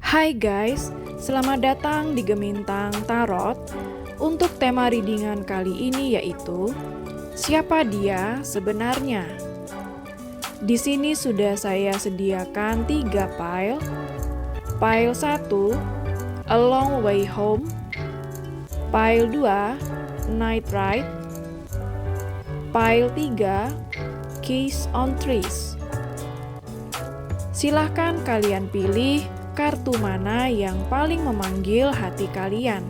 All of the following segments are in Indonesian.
Hai guys, selamat datang di Gemintang Tarot. Untuk tema readingan kali ini yaitu siapa dia sebenarnya. Di sini sudah saya sediakan 3 pile. Pile 1, A Long Way Home. Pile 2, Night Ride. Pile 3, Keys on Trees. Silahkan kalian pilih kartu mana yang paling memanggil hati kalian.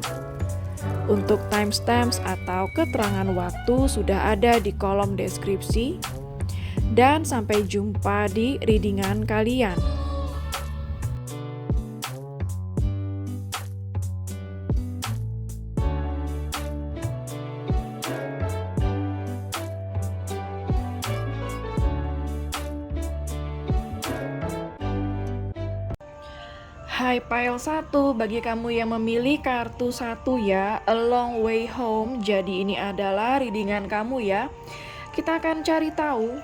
Untuk timestamps atau keterangan waktu sudah ada di kolom deskripsi. Dan sampai jumpa di readingan kalian. Hai pile 1, bagi kamu yang memilih kartu 1 ya, A Long Way Home. Jadi ini adalah readingan kamu ya. Kita akan cari tahu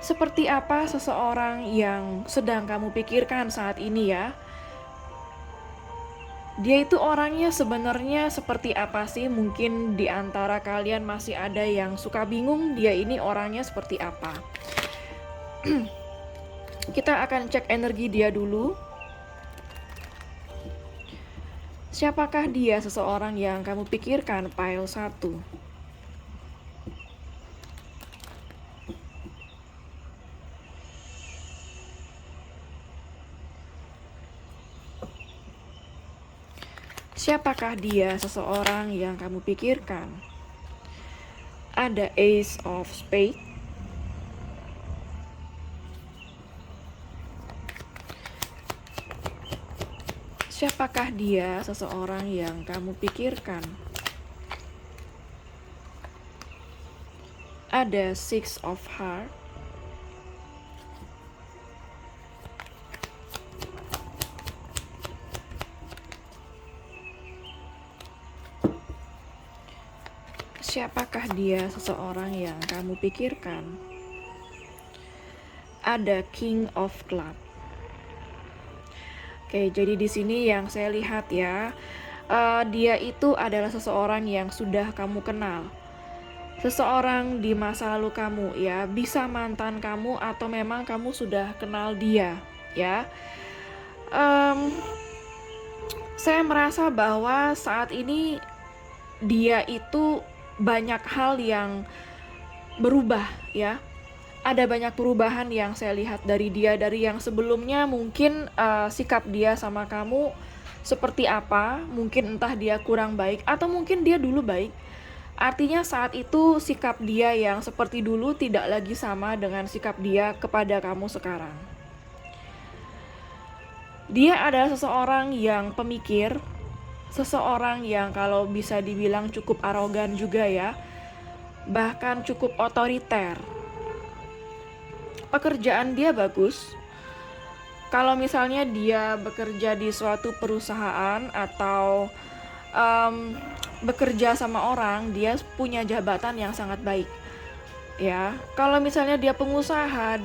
seperti apa seseorang yang sedang kamu pikirkan saat ini ya. Dia itu orangnya sebenarnya seperti apa sih? Mungkin di antara kalian masih ada yang suka bingung dia ini orangnya seperti apa. Kita akan cek energi dia dulu. Siapakah dia seseorang yang kamu pikirkan, pile 1? Siapakah dia seseorang yang kamu pikirkan? Ada Ace of Spades. Siapakah dia seseorang yang kamu pikirkan? Ada Six of Hearts. Siapakah dia seseorang yang kamu pikirkan? Ada King of Clubs. Oke, jadi di sini yang saya lihat ya, dia itu adalah seseorang yang sudah kamu kenal. Seseorang di masa lalu kamu ya, bisa mantan kamu atau memang kamu sudah kenal dia ya. Saya merasa bahwa saat ini dia itu banyak hal yang berubah ya. Ada banyak perubahan yang saya lihat dari dia, dari yang sebelumnya mungkin sikap dia sama kamu seperti apa, mungkin entah dia kurang baik atau mungkin dia dulu baik. Artinya saat itu sikap dia yang seperti dulu tidak lagi sama dengan sikap dia kepada kamu sekarang. Dia adalah seseorang yang pemikir, seseorang yang kalau bisa dibilang cukup arogan juga ya, bahkan cukup otoriter. Pekerjaan dia bagus. Kalau misalnya dia bekerja di suatu perusahaan atau bekerja sama orang, dia punya jabatan yang sangat baik. Ya, kalau misalnya dia pengusaha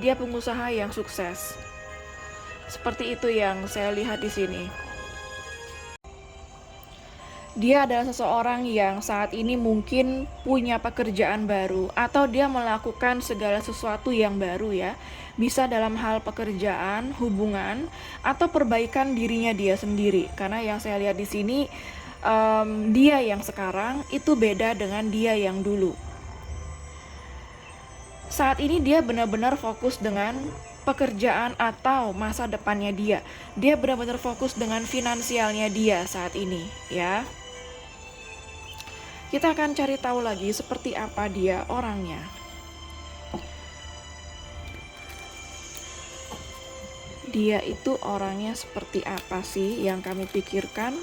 yang sukses. Seperti itu yang saya lihat di sini. Dia adalah seseorang yang saat ini mungkin punya pekerjaan baru atau dia melakukan segala sesuatu yang baru ya. Bisa dalam hal pekerjaan, hubungan, atau perbaikan dirinya dia sendiri. Karena yang saya lihat di sini, dia yang sekarang itu beda dengan dia yang dulu. Saat ini dia benar-benar fokus dengan pekerjaan atau masa depannya dia. Dia benar-benar fokus dengan finansialnya dia saat ini ya. Kita akan cari tahu lagi seperti apa dia orangnya. Dia itu orangnya seperti apa sih yang kami pikirkan?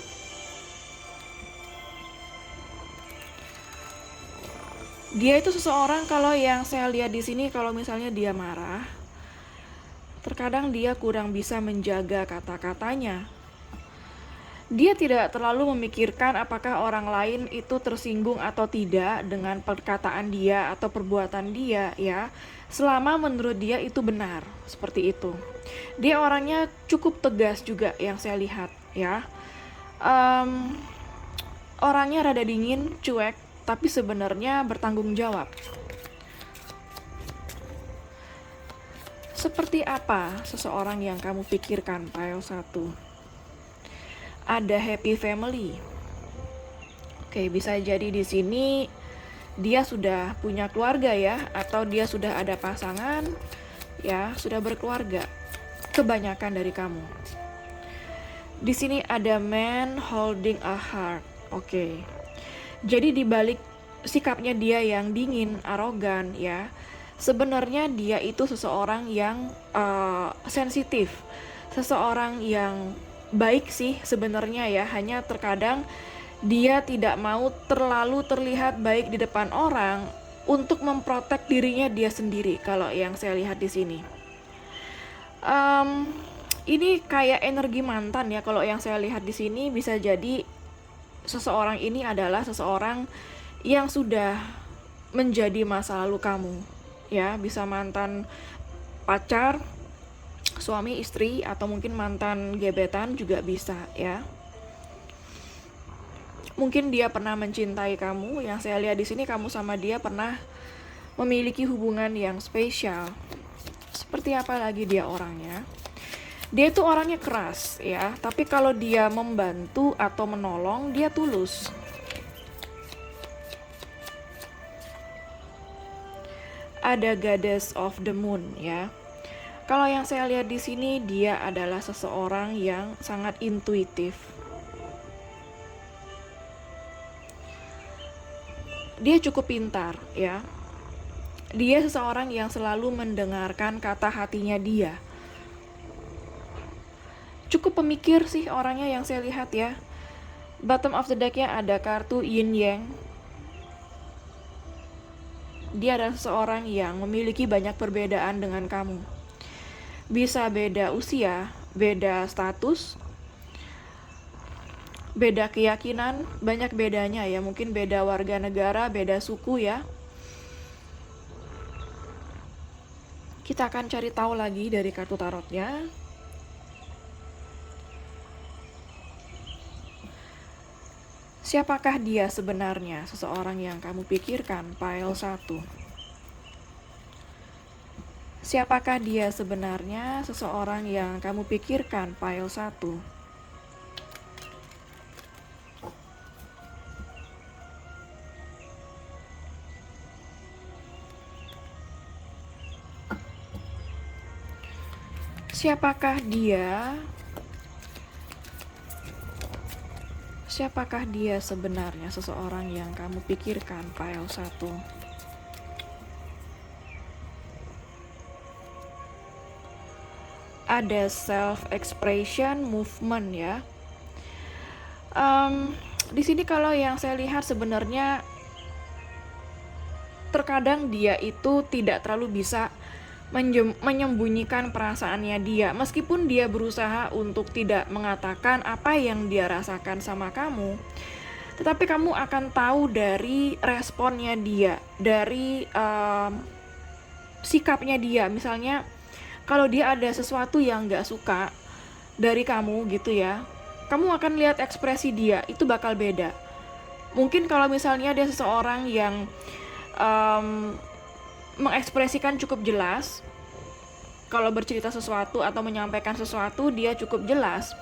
Dia itu seseorang kalau yang saya lihat di sini, kalau misalnya dia marah, terkadang dia kurang bisa menjaga kata-katanya. Dia tidak terlalu memikirkan apakah orang lain itu tersinggung atau tidak dengan perkataan dia atau perbuatan dia, ya. Selama menurut dia itu benar, seperti itu. Dia orangnya cukup tegas juga yang saya lihat, ya. Em, Orangnya rada dingin, cuek, tapi sebenarnya bertanggung jawab. Seperti apa seseorang yang kamu pikirkan, pile 1? Ada happy family. Oke, bisa jadi di sini dia sudah punya keluarga ya, atau dia sudah ada pasangan, ya, sudah berkeluarga. Kebanyakan dari kamu. Di sini ada man holding a heart. Oke. Jadi di balik sikapnya dia yang dingin, arogan, ya, sebenarnya dia itu seseorang yang sensitif, seseorang yang baik sih sebenarnya ya, hanya terkadang dia tidak mau terlalu terlihat baik di depan orang untuk memprotek dirinya dia sendiri kalau yang saya lihat di sini. Ini kayak energi mantan ya, kalau yang saya lihat di sini bisa jadi seseorang ini adalah seseorang yang sudah menjadi masa lalu kamu, ya, bisa mantan pacar, suami istri, atau mungkin mantan gebetan juga bisa, ya. Mungkin dia pernah mencintai kamu. Yang saya lihat di sini kamu sama dia pernah memiliki hubungan yang spesial. Seperti apa lagi dia orangnya? Dia itu orangnya keras, ya, tapi kalau dia membantu atau menolong, dia tulus. Ada goddess of the moon, ya. Kalau yang saya lihat di sini, dia adalah seseorang yang sangat intuitif. Dia cukup pintar, ya. Dia seseorang yang selalu mendengarkan kata hatinya dia. Cukup pemikir sih orangnya yang saya lihat ya. Bottom of the deck-nya ada kartu yin yang. Dia adalah seseorang yang memiliki banyak perbedaan dengan kamu. Bisa beda usia, beda status, beda keyakinan, banyak bedanya ya. Mungkin beda warga negara, beda suku ya. Kita akan cari tahu lagi dari kartu tarotnya. Siapakah dia sebenarnya, seseorang yang kamu pikirkan, pile 1? Siapakah dia sebenarnya, seseorang yang kamu pikirkan, pile 1? Siapakah dia? Siapakah dia sebenarnya, seseorang yang kamu pikirkan, pile 1? Ada self-expression movement ya. Di sini kalau yang saya lihat sebenarnya terkadang dia itu tidak terlalu bisa menyembunyikan perasaannya dia, meskipun dia berusaha untuk tidak mengatakan apa yang dia rasakan sama kamu, tetapi kamu akan tahu dari responnya dia, dari sikapnya dia. Misalnya kalau dia ada sesuatu yang gak suka dari kamu gitu ya, kamu akan lihat ekspresi dia, itu bakal beda. Mungkin kalau misalnya dia seseorang yang mengekspresikan cukup jelas, kalau bercerita sesuatu atau menyampaikan sesuatu dia cukup jelas,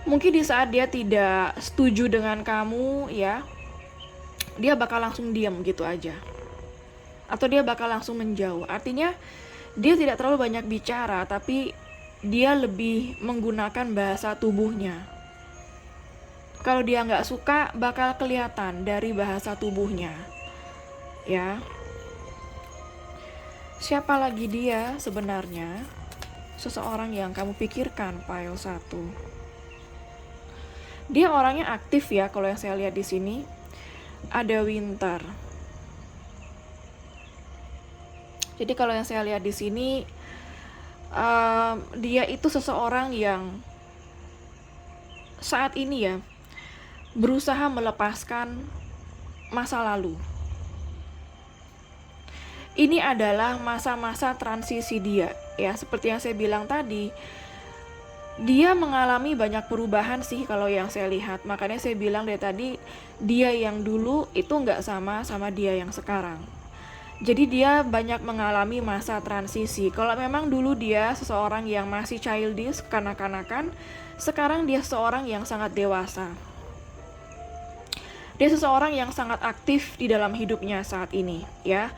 mungkin di saat dia tidak setuju dengan kamu ya, dia bakal langsung diam gitu aja, atau dia bakal langsung menjauh. Artinya dia tidak terlalu banyak bicara, tapi dia lebih menggunakan bahasa tubuhnya. Kalau dia nggak suka bakal kelihatan dari bahasa tubuhnya ya. Siapa lagi dia sebenarnya, seseorang yang kamu pikirkan, pile 1? Dia orangnya aktif ya, kalau yang saya lihat di sini. Ada winter. Jadi kalau yang saya lihat di sini, dia itu seseorang yang saat ini ya berusaha melepaskan masa lalu. Ini adalah masa-masa transisi dia, ya seperti yang saya bilang tadi. Dia mengalami banyak perubahan sih kalau yang saya lihat. Makanya saya bilang dari tadi, dia yang dulu itu nggak sama dia yang sekarang. Jadi dia banyak mengalami masa transisi. Kalau memang dulu dia seseorang yang masih childish, kanak-kanakan, sekarang dia seseorang yang sangat dewasa. Dia seseorang yang sangat aktif di dalam hidupnya saat ini, ya.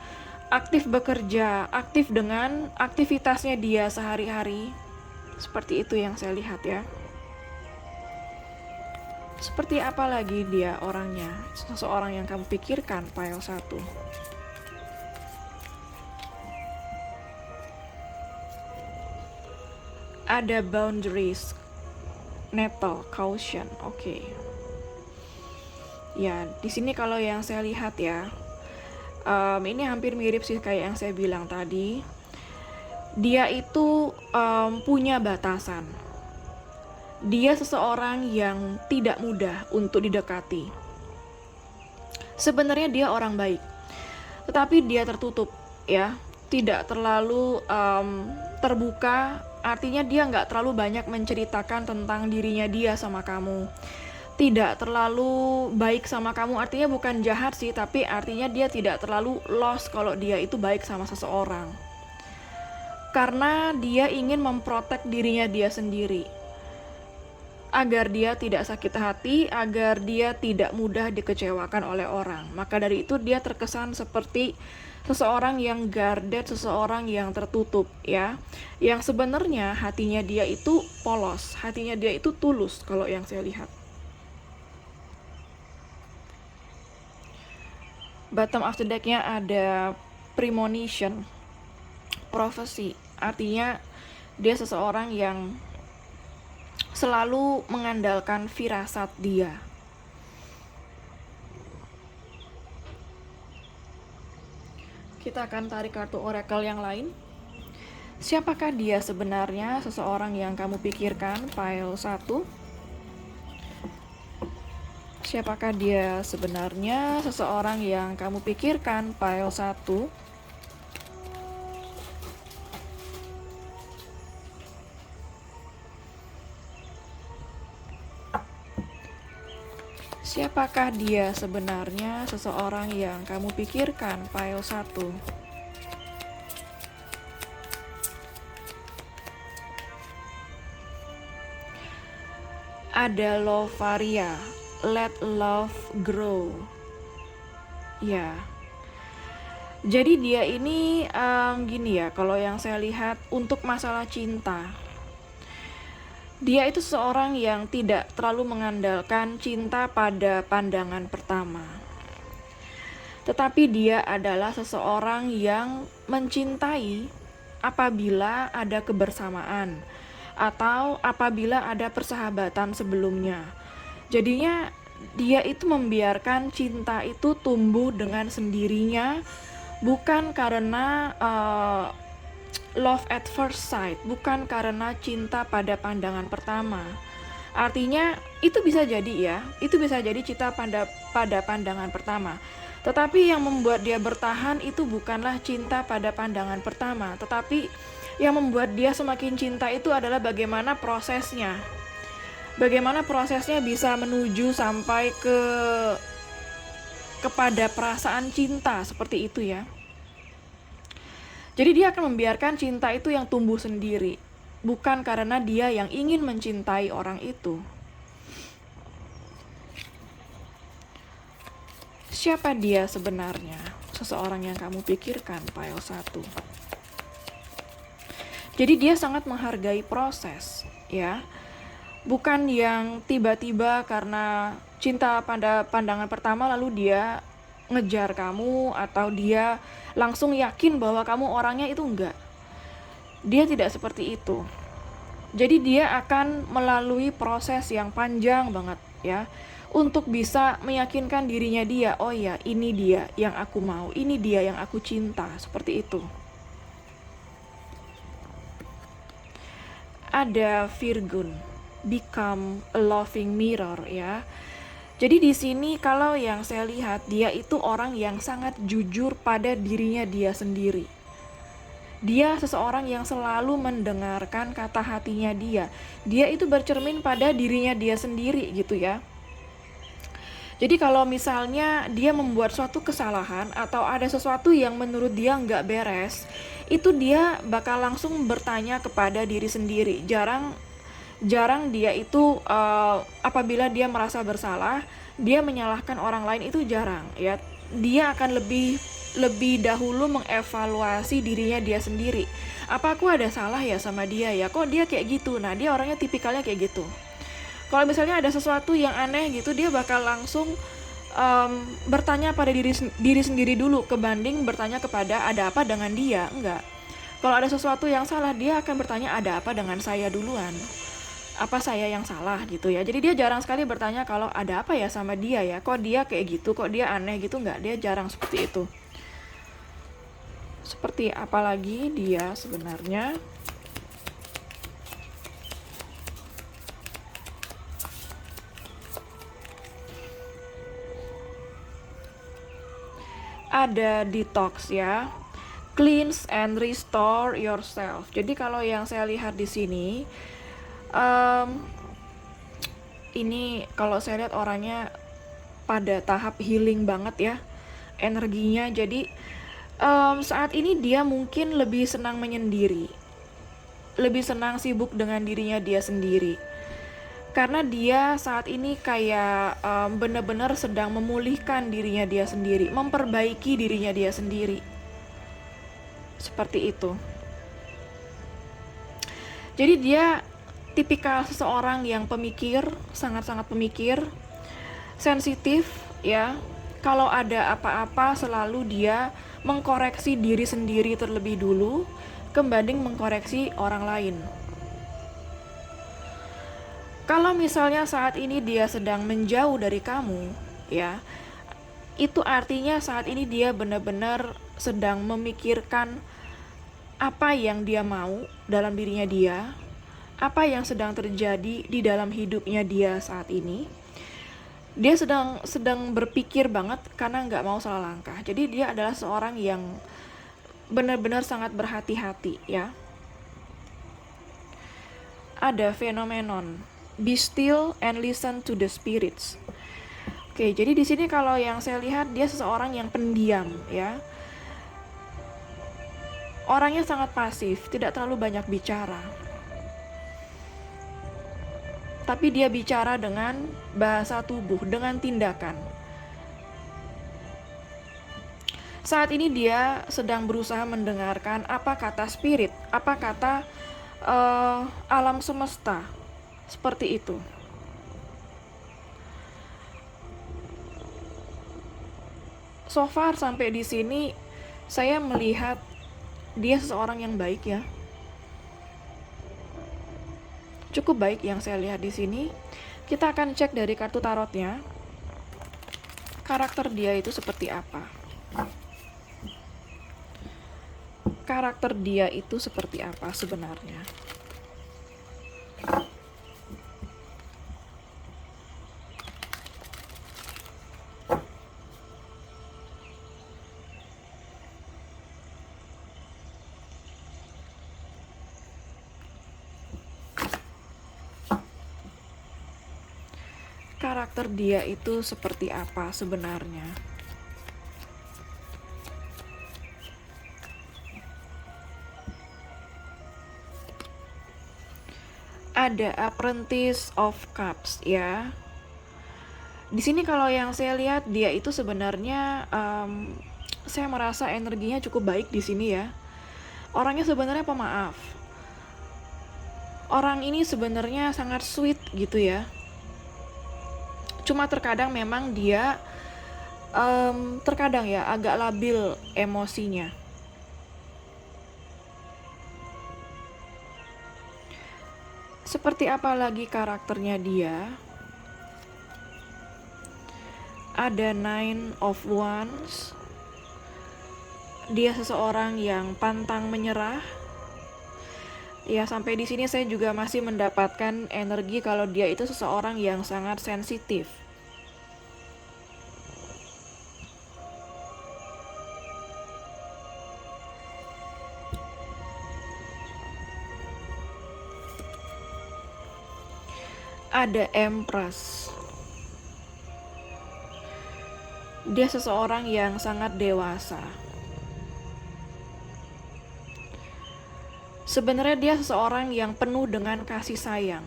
Aktif bekerja, aktif dengan aktivitasnya dia sehari-hari. Seperti itu yang saya lihat ya. Seperti apa lagi dia orangnya? Seseorang yang kamu pikirkan, pile 1. Ada boundaries, nettle, caution. Oke. Ya, di sini kalau yang saya lihat ya, ini hampir mirip sih kayak yang saya bilang tadi. Dia itu punya batasan. Dia seseorang yang tidak mudah untuk didekati. Sebenarnya dia orang baik, tetapi dia tertutup, ya, tidak terlalu terbuka. Artinya dia nggak terlalu banyak menceritakan tentang dirinya dia sama kamu. Tidak terlalu baik sama kamu, artinya bukan jahat sih, tapi artinya dia tidak terlalu lost kalau dia itu baik sama seseorang. Karena dia ingin memprotek dirinya dia sendiri, agar dia tidak sakit hati, agar dia tidak mudah dikecewakan oleh orang. Maka dari itu dia terkesan seperti seseorang yang guarded, seseorang yang tertutup, ya. Yang sebenarnya hatinya dia itu polos, hatinya dia itu tulus kalau yang saya lihat. Bottom of the deck-nya ada premonition, prophecy. Artinya dia seseorang yang selalu mengandalkan firasat dia. Kita akan tarik kartu oracle yang lain. Siapakah dia sebenarnya, seseorang yang kamu pikirkan, pile 1? Siapakah dia sebenarnya, seseorang yang kamu pikirkan, pile 1? Siapakah dia sebenarnya, seseorang yang kamu pikirkan, pile 1? Ada love varia, let love grow. Ya. Jadi dia ini gini ya, kalau yang saya lihat untuk masalah cinta, dia itu seorang yang tidak terlalu mengandalkan cinta pada pandangan pertama. Tetapi dia adalah seseorang yang mencintai apabila ada kebersamaan atau apabila ada persahabatan sebelumnya. Jadinya dia itu membiarkan cinta itu tumbuh dengan sendirinya, bukan karena love at first sight, bukan karena cinta pada pandangan pertama. Artinya itu bisa jadi ya, itu bisa jadi cinta pada pandangan pertama. Tetapi yang membuat dia bertahan itu bukanlah cinta pada pandangan pertama, tetapi yang membuat dia semakin cinta itu adalah bagaimana prosesnya. Bagaimana prosesnya bisa menuju sampai kepada perasaan cinta seperti itu ya. Jadi dia akan membiarkan cinta itu yang tumbuh sendiri, bukan karena dia yang ingin mencintai orang itu. Siapa dia sebenarnya? Seseorang yang kamu pikirkan, pile 1. Jadi dia sangat menghargai proses, ya. Bukan yang tiba-tiba karena cinta pada pandangan pertama lalu dia ngejar kamu atau dia langsung yakin bahwa kamu orangnya, itu enggak. Dia tidak seperti itu. Jadi dia akan melalui proses yang panjang banget ya, untuk bisa meyakinkan dirinya dia, oh ya ini dia yang aku mau, ini dia yang aku cinta, seperti itu. Ada Virgun, become a loving mirror ya. Jadi di sini kalau yang saya lihat, dia itu orang yang sangat jujur pada dirinya dia sendiri. Dia seseorang yang selalu mendengarkan kata hatinya dia. Dia itu bercermin pada dirinya dia sendiri gitu ya. Jadi kalau misalnya dia membuat suatu kesalahan atau ada sesuatu yang menurut dia nggak beres, itu dia bakal langsung bertanya kepada diri sendiri. Jarang dia itu apabila dia merasa bersalah, dia menyalahkan orang lain, itu jarang ya. Dia akan lebih dahulu mengevaluasi dirinya dia sendiri. Apa aku ada salah ya sama dia ya? Kok dia kayak gitu? Nah, dia orangnya tipikalnya kayak gitu. Kalau misalnya ada sesuatu yang aneh gitu, dia bakal langsung bertanya pada diri sendiri dulu kebanding bertanya kepada ada apa dengan dia. Enggak. Kalau ada sesuatu yang salah, dia akan bertanya ada apa dengan saya duluan. Apa saya yang salah gitu ya. Jadi dia jarang sekali bertanya kalau ada apa ya sama dia ya. Kok dia kayak gitu, kok dia aneh gitu, enggak. Dia jarang seperti itu. Seperti apa lagi dia sebenarnya? Ada detox ya, cleanse and restore yourself. Jadi kalau yang saya lihat di sini, ini kalau saya lihat orangnya pada tahap healing banget ya, energinya. Jadi saat ini dia mungkin lebih senang menyendiri, lebih senang sibuk dengan dirinya dia sendiri. Karena dia saat ini kayak benar-benar sedang memulihkan dirinya dia sendiri, memperbaiki dirinya dia sendiri. Seperti itu. Jadi dia tipikal seseorang yang pemikir, sangat-sangat pemikir, sensitif ya. Kalau ada apa-apa selalu dia mengkoreksi diri sendiri terlebih dulu, kebanding mengkoreksi orang lain. Kalau misalnya saat ini dia sedang menjauh dari kamu, ya, itu artinya saat ini dia benar-benar sedang memikirkan apa yang dia mau dalam dirinya dia, apa yang sedang terjadi di dalam hidupnya dia saat ini. Dia sedang berpikir banget karena nggak mau salah langkah. Jadi dia adalah seorang yang benar-benar sangat berhati-hati, ya. Ada fenomenon be still and listen to the spirits. Oke, jadi di sini kalau yang saya lihat dia seseorang yang pendiam ya. Orangnya sangat pasif, tidak terlalu banyak bicara. Tapi dia bicara dengan bahasa tubuh, dengan tindakan. Saat ini dia sedang berusaha mendengarkan apa kata spirit, apa kata alam semesta. Seperti itu. So far sampai di sini saya melihat dia seseorang yang baik ya. Cukup baik yang saya lihat di sini. Kita akan cek dari kartu tarotnya. Karakter dia itu seperti apa? Karakter dia itu seperti apa sebenarnya? Karakter dia itu seperti apa sebenarnya? Ada Apprentice of Cups ya. Di sini kalau yang saya lihat dia itu sebenarnya saya merasa energinya cukup baik di sini ya. Orangnya sebenarnya pemaaf. Orang ini sebenarnya sangat sweet gitu ya. Cuma terkadang memang dia terkadang ya agak labil emosinya. Seperti apa lagi karakternya dia? Ada Nine of Wands. Dia seseorang yang pantang menyerah. Ya, sampai di sini saya juga masih mendapatkan energi kalau dia itu seseorang yang sangat sensitif. Ada Empress. Dia seseorang yang sangat dewasa. Sebenarnya dia seseorang yang penuh dengan kasih sayang.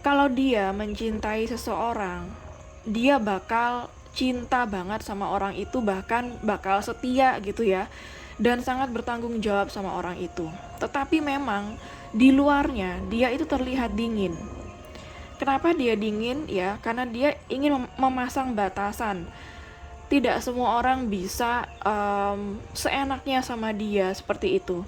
Kalau dia mencintai seseorang, dia bakal cinta banget sama orang itu, bahkan bakal setia gitu ya, dan sangat bertanggung jawab sama orang itu. Tetapi memang di luarnya dia itu terlihat dingin. Kenapa dia dingin? Ya, karena dia ingin memasang batasan. Tidak semua orang bisa seenaknya sama dia seperti itu.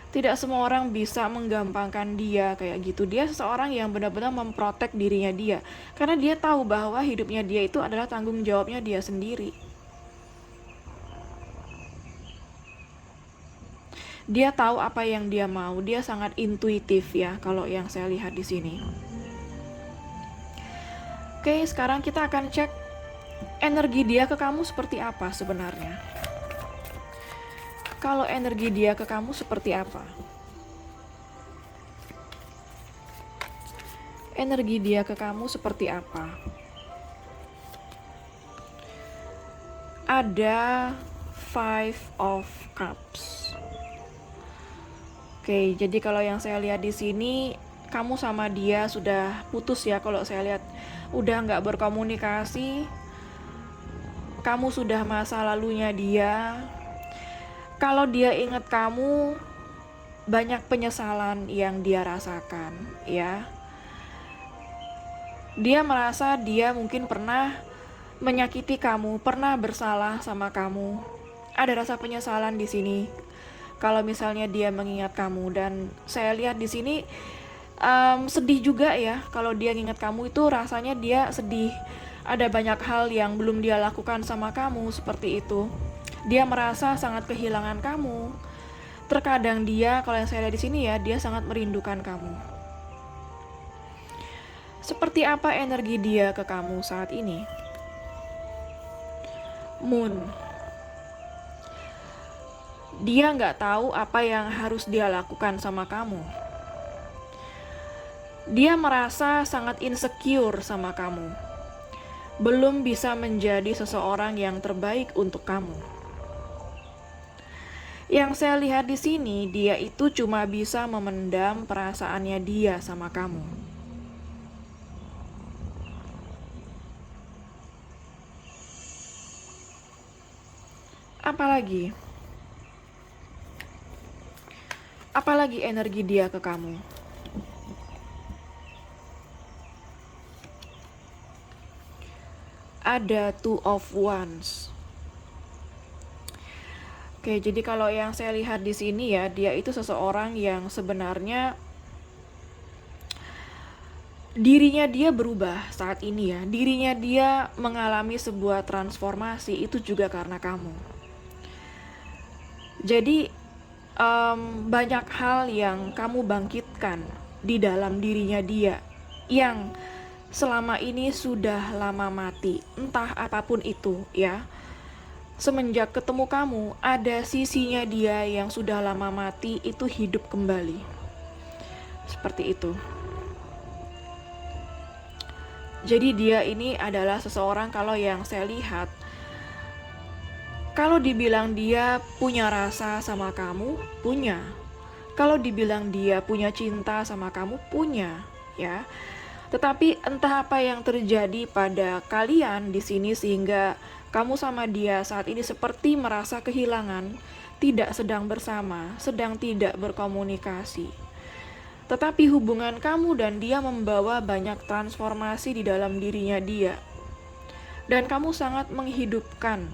Tidak semua orang bisa menggampangkan dia kayak gitu. Dia seseorang yang benar-benar memprotek dirinya dia, karena dia tahu bahwa hidupnya dia itu adalah tanggung jawabnya dia sendiri. Dia tahu apa yang dia mau. Dia sangat intuitif ya, kalau yang saya lihat di sini. Oke, sekarang kita akan cek energi dia ke kamu seperti apa sebenarnya. Kalau energi dia ke kamu seperti apa? Energi dia ke kamu seperti apa? Ada Five of Cups. Oke, jadi kalau yang saya lihat di sini, kamu sama dia sudah putus ya. Kalau saya lihat udah nggak berkomunikasi, kamu sudah masa lalunya dia. Kalau dia ingat kamu, banyak penyesalan yang dia rasakan ya. Dia merasa dia mungkin pernah menyakiti kamu, pernah bersalah sama kamu. Ada rasa penyesalan di sini. Kalau misalnya dia mengingat kamu, dan saya lihat di sini sedih juga ya. Kalau dia ingat kamu itu rasanya dia sedih. Ada banyak hal yang belum dia lakukan sama kamu seperti itu. Dia merasa sangat kehilangan kamu. Terkadang dia, kalau yang saya lihat di sini ya, dia sangat merindukan kamu. Seperti apa energi dia ke kamu saat ini? Moon. Dia nggak tahu apa yang harus dia lakukan sama kamu. Dia merasa sangat insecure sama kamu. Belum bisa menjadi seseorang yang terbaik untuk kamu. Yang saya lihat di sini, dia itu cuma bisa memendam perasaannya dia sama kamu. Apalagi? Apalagi energi dia ke kamu? Ada Two of Wands. Oke, jadi kalau yang saya lihat di sini ya, dia itu seseorang yang sebenarnya dirinya dia berubah saat ini ya. Dirinya dia mengalami sebuah transformasi, itu juga karena kamu. Jadi banyak hal yang kamu bangkitkan di dalam dirinya dia yang selama ini sudah lama mati, entah apapun itu ya. Semenjak ketemu kamu, ada sisinya dia yang sudah lama mati itu hidup kembali. Seperti itu. Jadi dia ini adalah seseorang, kalau yang saya lihat, kalau dibilang dia punya rasa sama kamu, punya. Kalau dibilang dia punya cinta sama kamu, punya, ya. Tetapi entah apa yang terjadi pada kalian di sini sehingga kamu sama dia saat ini seperti merasa kehilangan, tidak sedang bersama, sedang tidak berkomunikasi. Tetapi hubungan kamu dan dia membawa banyak transformasi di dalam dirinya dia. Dan kamu sangat menghidupkan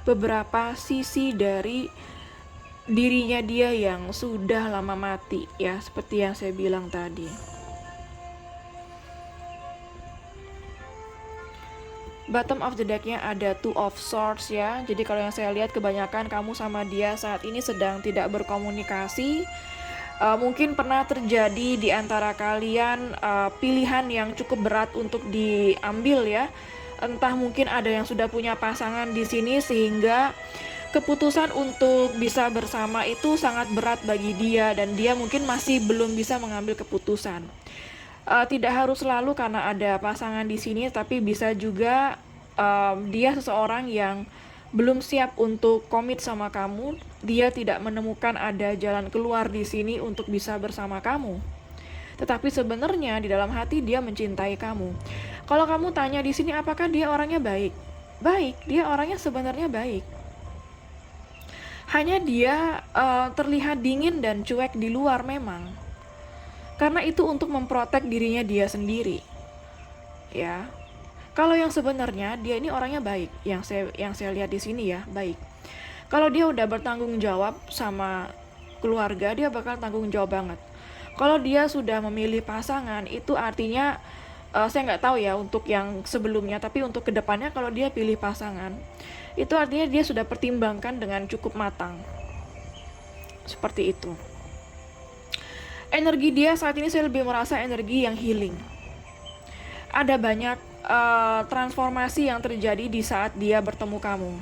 beberapa sisi dari dirinya dia yang sudah lama mati ya, seperti yang saya bilang tadi. Bottom of the deck-nya ada Two of Swords ya. Jadi kalau yang saya lihat kebanyakan kamu sama dia saat ini sedang tidak berkomunikasi. Mungkin pernah terjadi di antara kalian pilihan yang cukup berat untuk diambil ya. Entah mungkin ada yang sudah punya pasangan di sini sehingga keputusan untuk bisa bersama itu sangat berat bagi dia dan dia mungkin masih belum bisa mengambil keputusan. Tidak harus selalu karena ada pasangan di sini, tapi bisa juga dia seseorang yang belum siap untuk komit sama kamu. Dia tidak menemukan ada jalan keluar di sini untuk bisa bersama kamu. Tetapi sebenarnya di dalam hati dia mencintai kamu. Kalau kamu tanya di sini apakah dia orangnya baik? Baik, dia orangnya sebenarnya baik. Hanya dia terlihat dingin dan cuek di luar memang. Karena itu untuk memprotek dirinya dia sendiri. Ya. Kalau yang sebenarnya dia ini orangnya baik, yang saya lihat di sini ya, baik. Kalau dia udah bertanggung jawab sama keluarga, dia bakal tanggung jawab banget. Kalau dia sudah memilih pasangan, itu artinya saya nggak tahu ya untuk yang sebelumnya, tapi untuk kedepannya kalau dia pilih pasangan, itu artinya dia sudah pertimbangkan dengan cukup matang. Seperti itu. Energi dia saat ini saya lebih merasa energi yang healing. Ada banyak transformasi yang terjadi di saat dia bertemu kamu.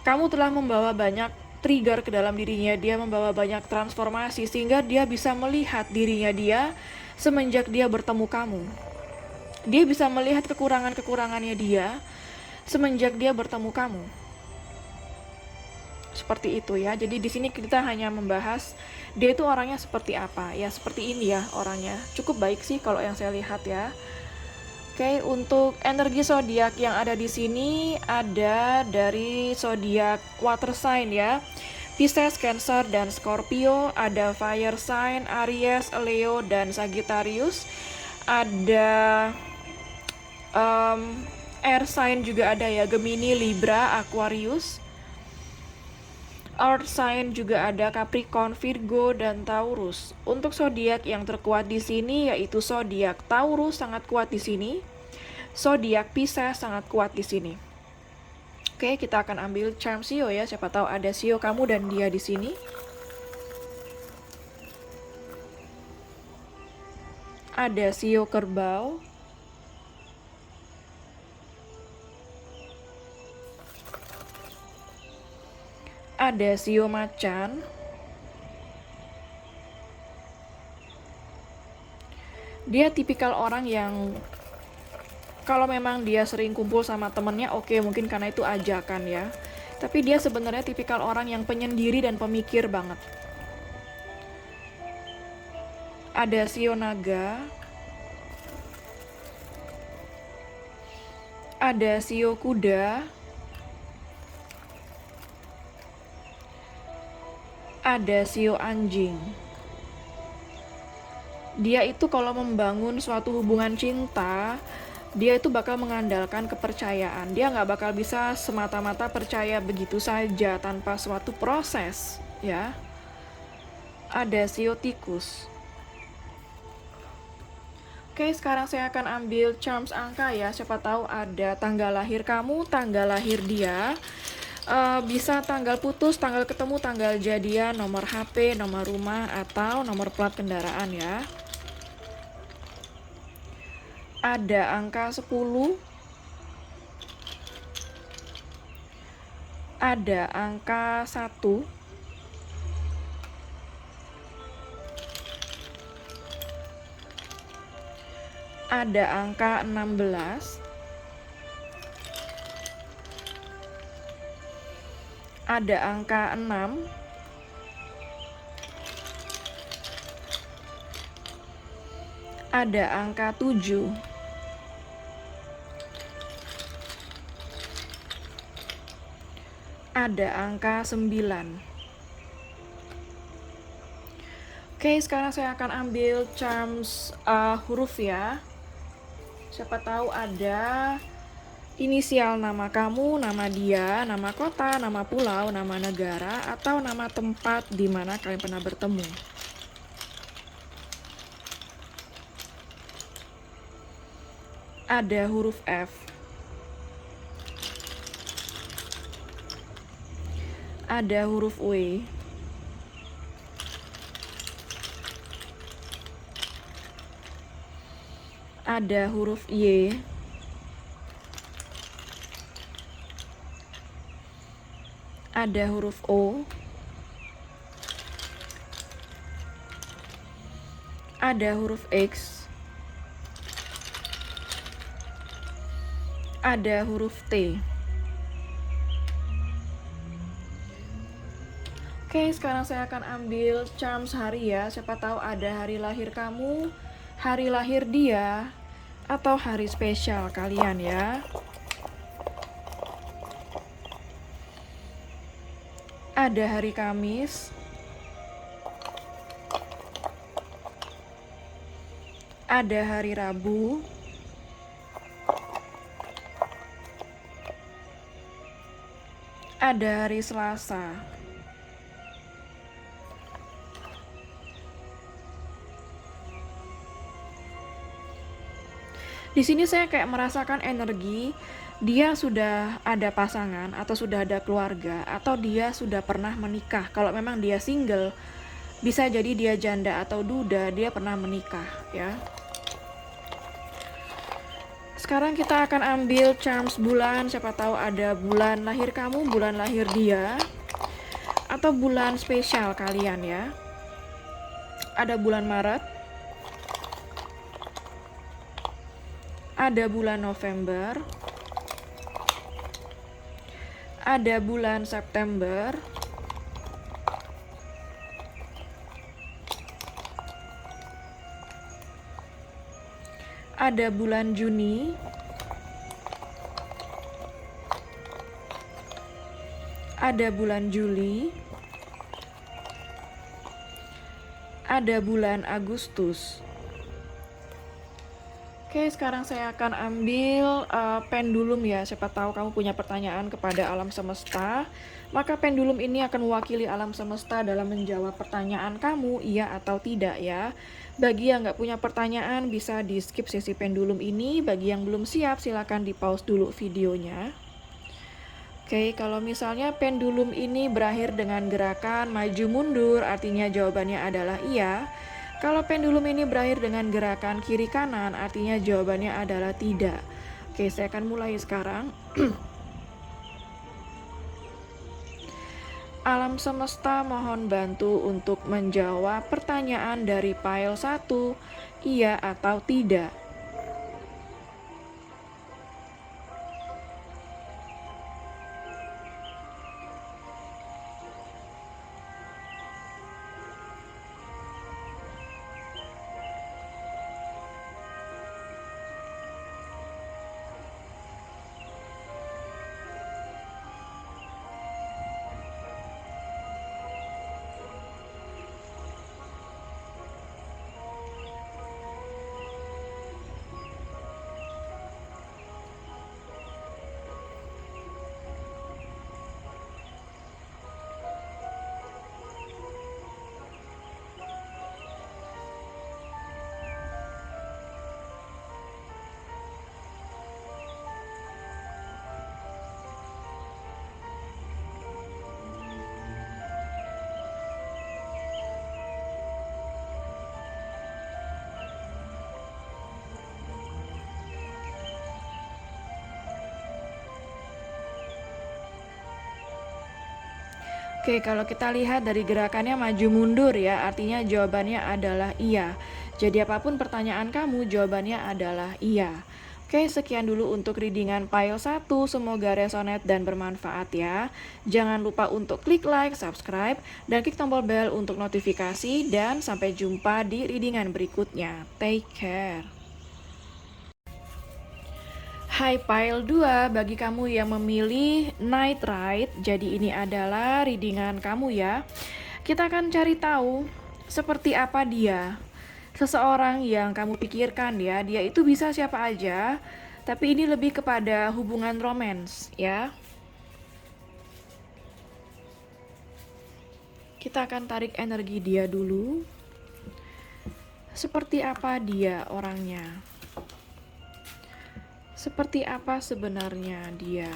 Kamu telah membawa banyak trigger ke dalam dirinya, dia membawa banyak transformasi sehingga dia bisa melihat dirinya dia semenjak dia bertemu kamu. Dia bisa melihat kekurangannya dia semenjak dia bertemu kamu. Seperti itu ya. Jadi di sini kita hanya membahas dia itu orangnya seperti apa. Ya seperti ini ya orangnya. Cukup baik sih kalau yang saya lihat ya. Oke, untuk energi zodiak yang ada di sini ada dari zodiak water sign ya. Pisces, Cancer, dan Scorpio. Ada fire sign, Aries, Leo, dan Sagittarius. Ada air sign juga ada ya, Gemini, Libra, Aquarius. Earth sign juga ada Capricorn, Virgo, dan Taurus. Untuk zodiak yang terkuat di sini yaitu zodiak Taurus sangat kuat di sini. Zodiak Pisces sangat kuat di sini. Oke, kita akan ambil charm Sio ya. Siapa tahu ada Sio kamu dan dia di sini. Ada Sio Kerbau. Ada Sio Macan. Dia tipikal orang yang kalau memang dia sering kumpul sama temennya, oke, mungkin karena itu ajakan ya. Tapi dia sebenarnya tipikal orang yang penyendiri dan pemikir banget. Ada Sio Naga. Ada Sio Kuda. Ada Sio Anjing. Dia itu kalau membangun suatu hubungan cinta, dia itu bakal mengandalkan kepercayaan. Dia nggak bakal bisa semata-mata percaya begitu saja tanpa suatu proses, ya. Ada Sio Tikus. Oke, sekarang saya akan ambil charms angka ya. Siapa tahu ada tanggal lahir kamu, tanggal lahir dia. Bisa tanggal putus, tanggal ketemu, tanggal jadian, nomor HP, nomor rumah, atau nomor plat kendaraan ya. Ada angka 10. Ada angka 1. Ada angka 16. Ada angka 6. Ada angka 7. Ada angka 9. Oke, sekarang saya akan ambil charms huruf ya. Siapa tahu ada inisial nama kamu, nama dia, nama kota, nama pulau, nama negara, atau nama tempat di mana kalian pernah bertemu. Ada huruf F. Ada huruf W. ada huruf Y, ada huruf O, ada huruf X, ada huruf T. Oke, sekarang saya akan ambil charms hari ya. Siapa tahu ada hari lahir kamu, hari lahir dia, atau hari spesial kalian ya. Ada hari Kamis, ada hari Rabu, ada hari Selasa. Di sini saya kayak merasakan energi dia sudah ada pasangan atau sudah ada keluarga atau dia sudah pernah menikah. Kalau memang dia single, bisa jadi dia janda atau duda, dia pernah menikah ya. Sekarang kita akan ambil charms bulan, siapa tahu ada bulan lahir kamu, bulan lahir dia, atau bulan spesial kalian ya. Ada bulan Maret, ada bulan November, ada bulan September, ada bulan Juni, ada bulan Juli, ada bulan Agustus. Oke, sekarang saya akan ambil pendulum ya. Siapa tahu kamu punya pertanyaan kepada alam semesta, maka pendulum ini akan mewakili alam semesta dalam menjawab pertanyaan kamu, iya atau tidak ya. Bagi yang nggak punya pertanyaan, bisa di skip sesi pendulum ini. Bagi yang belum siap, silakan di pause dulu videonya. Oke, kalau misalnya pendulum ini berakhir dengan gerakan maju mundur, artinya jawabannya adalah iya. Kalau pendulum ini berakhir dengan gerakan kiri kanan, artinya jawabannya adalah tidak. Oke, saya akan mulai sekarang. Alam semesta mohon bantu untuk menjawab pertanyaan dari pile 1, iya atau tidak. Oke, kalau kita lihat dari gerakannya maju mundur ya, artinya jawabannya adalah iya. Jadi apapun pertanyaan kamu, jawabannya adalah iya. Oke, sekian dulu untuk readingan pile 1. Semoga resonate dan bermanfaat ya. Jangan lupa untuk klik like, subscribe, dan klik tombol bell untuk notifikasi. Dan sampai jumpa di readingan berikutnya. Take care. Hai pile 2, bagi kamu yang memilih Night Ride, jadi ini adalah readingan kamu ya. Kita akan cari tahu seperti apa dia. Seseorang yang kamu pikirkan ya, dia itu bisa siapa aja, tapi ini lebih kepada hubungan romance ya. Kita akan tarik energi dia dulu. Seperti apa dia orangnya? Seperti apa sebenarnya dia,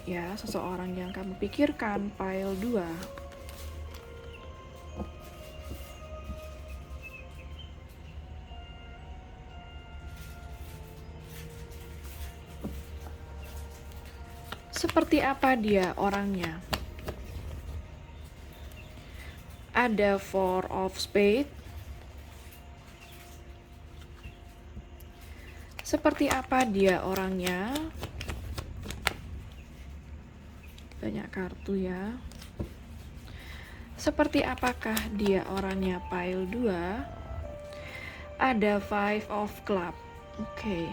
ya, seseorang yang kamu pikirkan, pile 2. Seperti apa dia orangnya? Ada Four of Spades. Seperti apa dia orangnya? Banyak kartu ya. Seperti apakah dia orangnya? Pile 2. Ada Five of Club. Oke.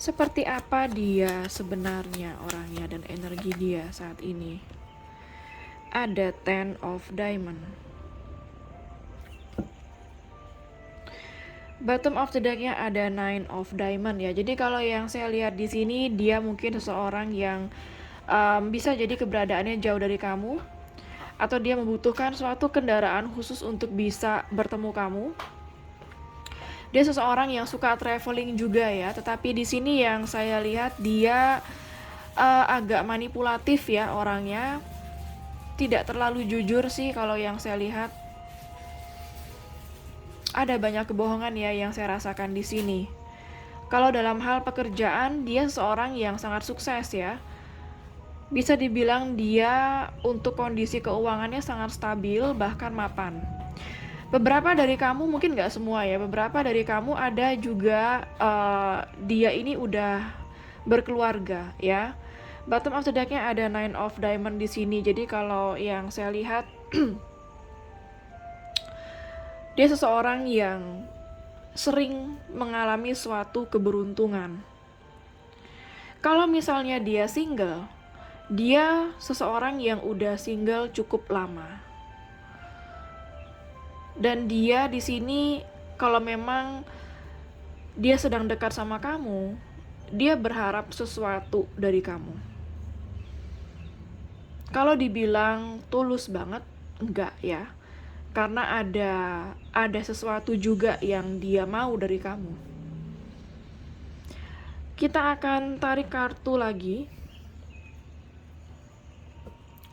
Seperti apa dia sebenarnya orangnya dan energi dia saat ini? Ada Ten of Diamond. Bottom of the deck-nya ada Nine of Diamond ya. Jadi kalau yang saya lihat di sini, dia mungkin seseorang yang bisa jadi keberadaannya jauh dari kamu, atau dia membutuhkan suatu kendaraan khusus untuk bisa bertemu kamu. Dia seseorang yang suka traveling juga ya. Tetapi di sini yang saya lihat dia agak manipulatif ya orangnya. Tidak terlalu jujur sih kalau yang saya lihat. Ada banyak kebohongan ya yang saya rasakan di sini. Kalau dalam hal pekerjaan, dia seorang yang sangat sukses ya. Bisa dibilang dia untuk kondisi keuangannya sangat stabil, bahkan mapan. Beberapa dari kamu, mungkin nggak semua ya, beberapa dari kamu ada juga dia ini udah berkeluarga ya. Bottom of the deck-nya ada Nine of Diamond di sini. Jadi kalau yang saya lihat dia seseorang yang sering mengalami suatu keberuntungan. Kalau misalnya dia single, dia seseorang yang udah single cukup lama. Dan dia di sini kalau memang dia sedang dekat sama kamu, dia berharap sesuatu dari kamu. Kalau dibilang tulus banget, enggak ya. Karena ada sesuatu juga yang dia mau dari kamu. Kita akan tarik kartu lagi.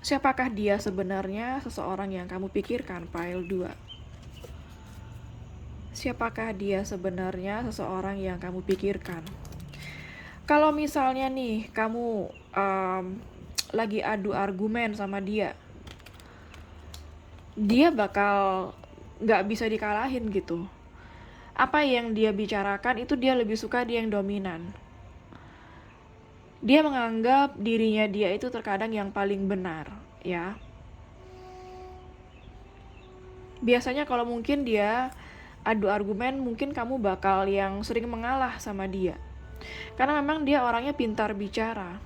Siapakah dia sebenarnya seseorang yang kamu pikirkan? Pile 2. Siapakah dia sebenarnya seseorang yang kamu pikirkan? Kalau misalnya nih kamu lagi adu argumen sama dia bakal nggak bisa dikalahin gitu. Apa yang dia bicarakan itu dia lebih suka dia yang dominan. Dia menganggap dirinya dia itu terkadang yang paling benar ya. Biasanya kalau mungkin dia adu argumen, mungkin kamu bakal yang sering mengalah sama dia. Karena memang dia orangnya pintar bicara.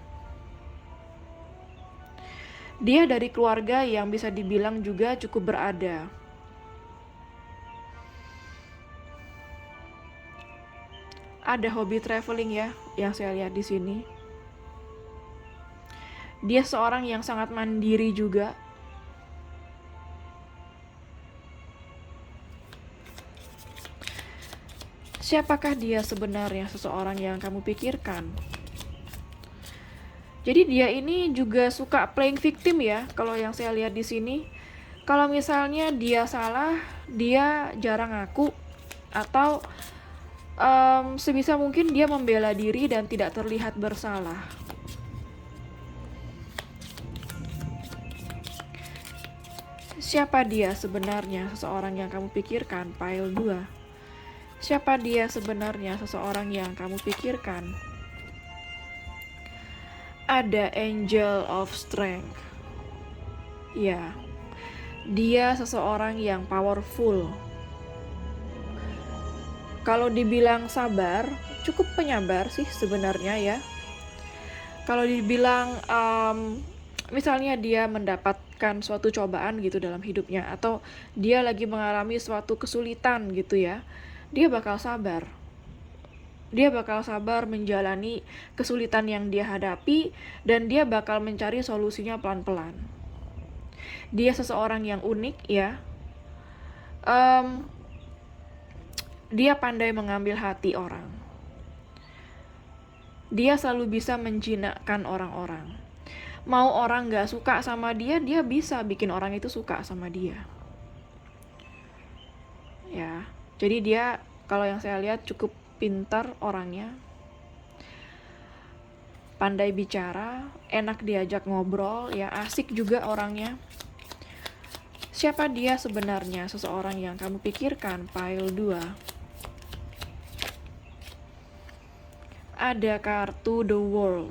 Dia dari keluarga yang bisa dibilang juga cukup berada. Ada hobi traveling ya, yang saya lihat di sini. Dia seorang yang sangat mandiri juga. Siapakah dia sebenarnya seseorang yang kamu pikirkan? Jadi dia ini juga suka playing victim ya, kalau yang saya lihat di sini. Kalau misalnya dia salah, dia jarang ngaku, atau sebisa mungkin dia membela diri dan tidak terlihat bersalah. Siapa dia sebenarnya seseorang yang kamu pikirkan? Pile 2. Siapa dia sebenarnya seseorang yang kamu pikirkan? Ada Angel of Strength. Ya, dia seseorang yang powerful. Kalau dibilang sabar, cukup penyabar sih sebenarnya ya. Kalau dibilang misalnya dia mendapatkan suatu cobaan gitu dalam hidupnya, atau dia lagi mengalami suatu kesulitan gitu ya, dia bakal sabar. Dia bakal sabar menjalani kesulitan yang dia hadapi, dan dia bakal mencari solusinya pelan-pelan. Dia seseorang yang unik ya. Dia pandai mengambil hati orang. Dia selalu bisa menjinakkan orang-orang. Mau orang gak suka sama dia, dia bisa bikin orang itu suka sama dia. Ya, jadi dia kalau yang saya lihat cukup pintar orangnya. pandai bicara, enak diajak ngobrol, ya asik juga orangnya. Siapa dia sebenarnya seseorang yang kamu pikirkan? Pile 2. Ada kartu The World.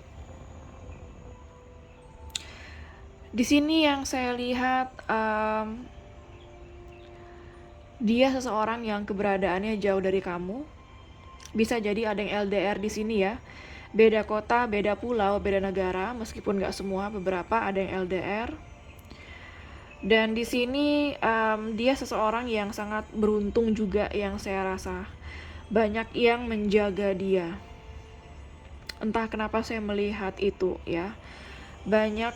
Di sini yang saya lihat dia seseorang yang keberadaannya jauh dari kamu. Bisa jadi ada yang LDR di sini ya. Beda kota, beda pulau, beda negara. Meskipun nggak semua, beberapa ada yang LDR. Dan di sini dia seseorang yang sangat beruntung juga, yang saya rasa banyak yang menjaga dia. Entah kenapa saya melihat itu ya. Banyak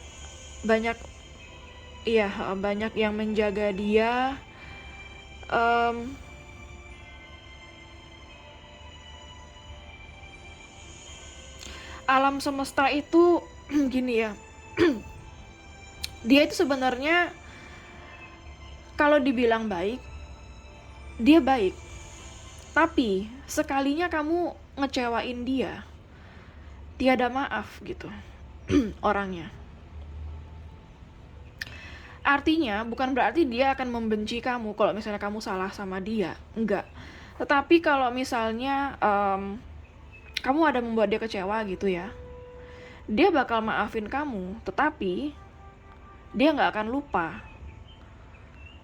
yang menjaga dia. Alam semesta itu gini ya. Dia itu sebenarnya kalau dibilang baik, dia baik. Tapi sekalinya kamu ngecewain dia, tiada maaf gitu orangnya. Artinya bukan berarti dia akan membenci kamu kalau misalnya kamu salah sama dia, enggak. Tetapi kalau misalnya kamu ada membuat dia kecewa gitu ya, dia bakal maafin kamu, tetapi dia nggak akan lupa.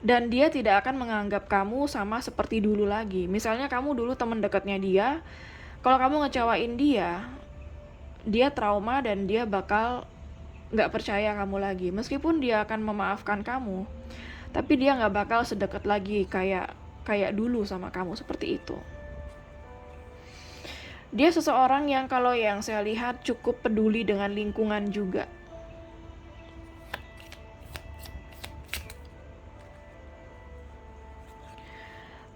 Dan dia tidak akan menganggap kamu sama seperti dulu lagi. Misalnya kamu dulu teman dekatnya dia, kalau kamu ngecewain dia, dia trauma dan dia bakal nggak percaya kamu lagi. Meskipun dia akan memaafkan kamu, tapi dia nggak bakal sedekat lagi kayak dulu sama kamu, seperti itu. Dia seseorang yang kalau yang saya lihat cukup peduli dengan lingkungan juga.